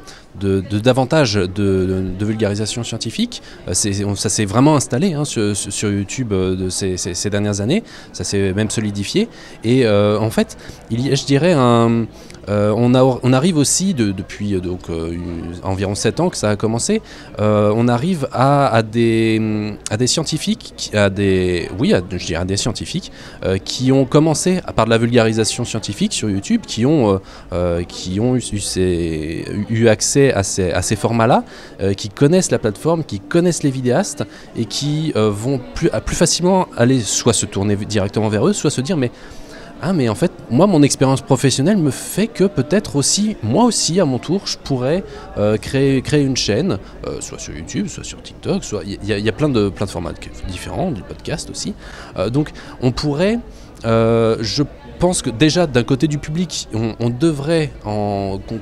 davantage de vulgarisation scientifique. Ça s'est vraiment installé sur YouTube ces dernières années, ça s'est même solidifié. Et en fait, il y a, je dirais, on arrive aussi depuis environ 7 ans que ça a commencé, on arrive à des scientifiques, je dirais des scientifiques qui ont commencé par de la vulgarisation scientifique sur YouTube, qui ont eu accès à ces formats-là, qui connaissent la plateforme, qui connaissent les vidéastes et qui vont plus facilement aller soit se tourner directement vers eux, soit se dire mais en fait, moi, mon expérience professionnelle me fait que peut-être aussi, moi aussi, à mon tour, je pourrais créer une chaîne, soit sur YouTube, soit sur TikTok, il y a plein de formats différents, du podcast aussi. Donc, on pourrait, je pense que déjà, d'un côté du public, on devrait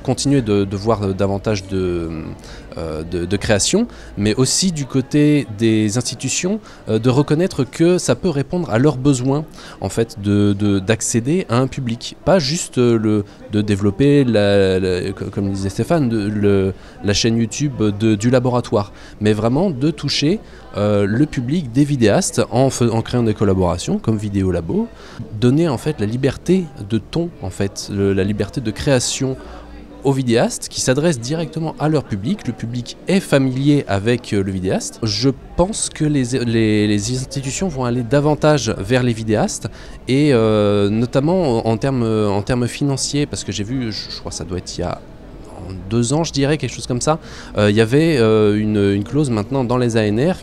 continuer de voir davantage de création, mais aussi du côté des institutions, de reconnaître que ça peut répondre à leurs besoins, en fait, d'accéder à un public. Pas juste de développer, comme disait Stéphane, la chaîne YouTube du laboratoire, mais vraiment de toucher le public des vidéastes en créant des collaborations comme Vidéo Labo, donner en fait la liberté de ton, en fait, la liberté de création aux vidéastes qui s'adressent directement à leur public. Le public est familier avec le vidéaste. Je pense que les institutions vont aller davantage vers les vidéastes et notamment en termes financiers, parce que j'ai vu, je crois que ça doit être il y a 2 ans, je dirais, quelque chose comme ça, il y avait une clause maintenant dans les ANR,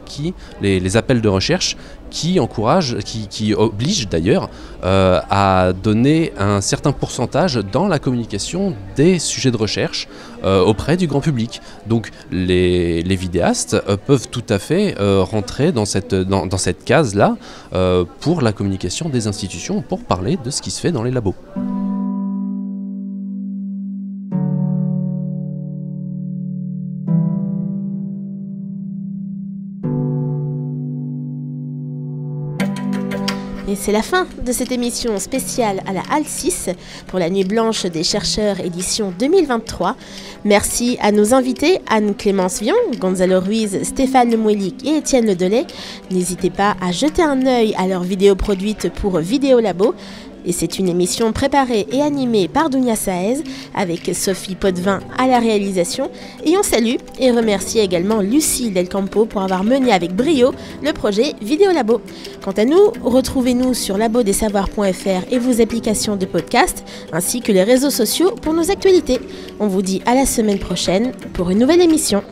les appels de recherche, qui encourage, qui oblige d'ailleurs à donner un certain pourcentage dans la communication des sujets de recherche auprès du grand public. Donc les vidéastes peuvent tout à fait rentrer dans cette case-là pour la communication des institutions, pour parler de ce qui se fait dans les labos. Et c'est la fin de cette émission spéciale à la Halle 6 pour la Nuit Blanche des chercheurs édition 2023. Merci à nos invités Anne-Clémence Vion, Gonzalo Ruiz, Stéphane Lemouelik et Étienne Ledelay. N'hésitez pas à jeter un œil à leurs vidéos produites pour Vidéo Labo. Et c'est une émission préparée et animée par Dounia Saez avec Sophie Potvin à la réalisation. Et on salue et remercie également Lucie Del Campo pour avoir mené avec brio le projet Vidéo Labo. Quant à nous, retrouvez-nous sur labodessavoir.fr et vos applications de podcast, ainsi que les réseaux sociaux pour nos actualités. On vous dit à la semaine prochaine pour une nouvelle émission.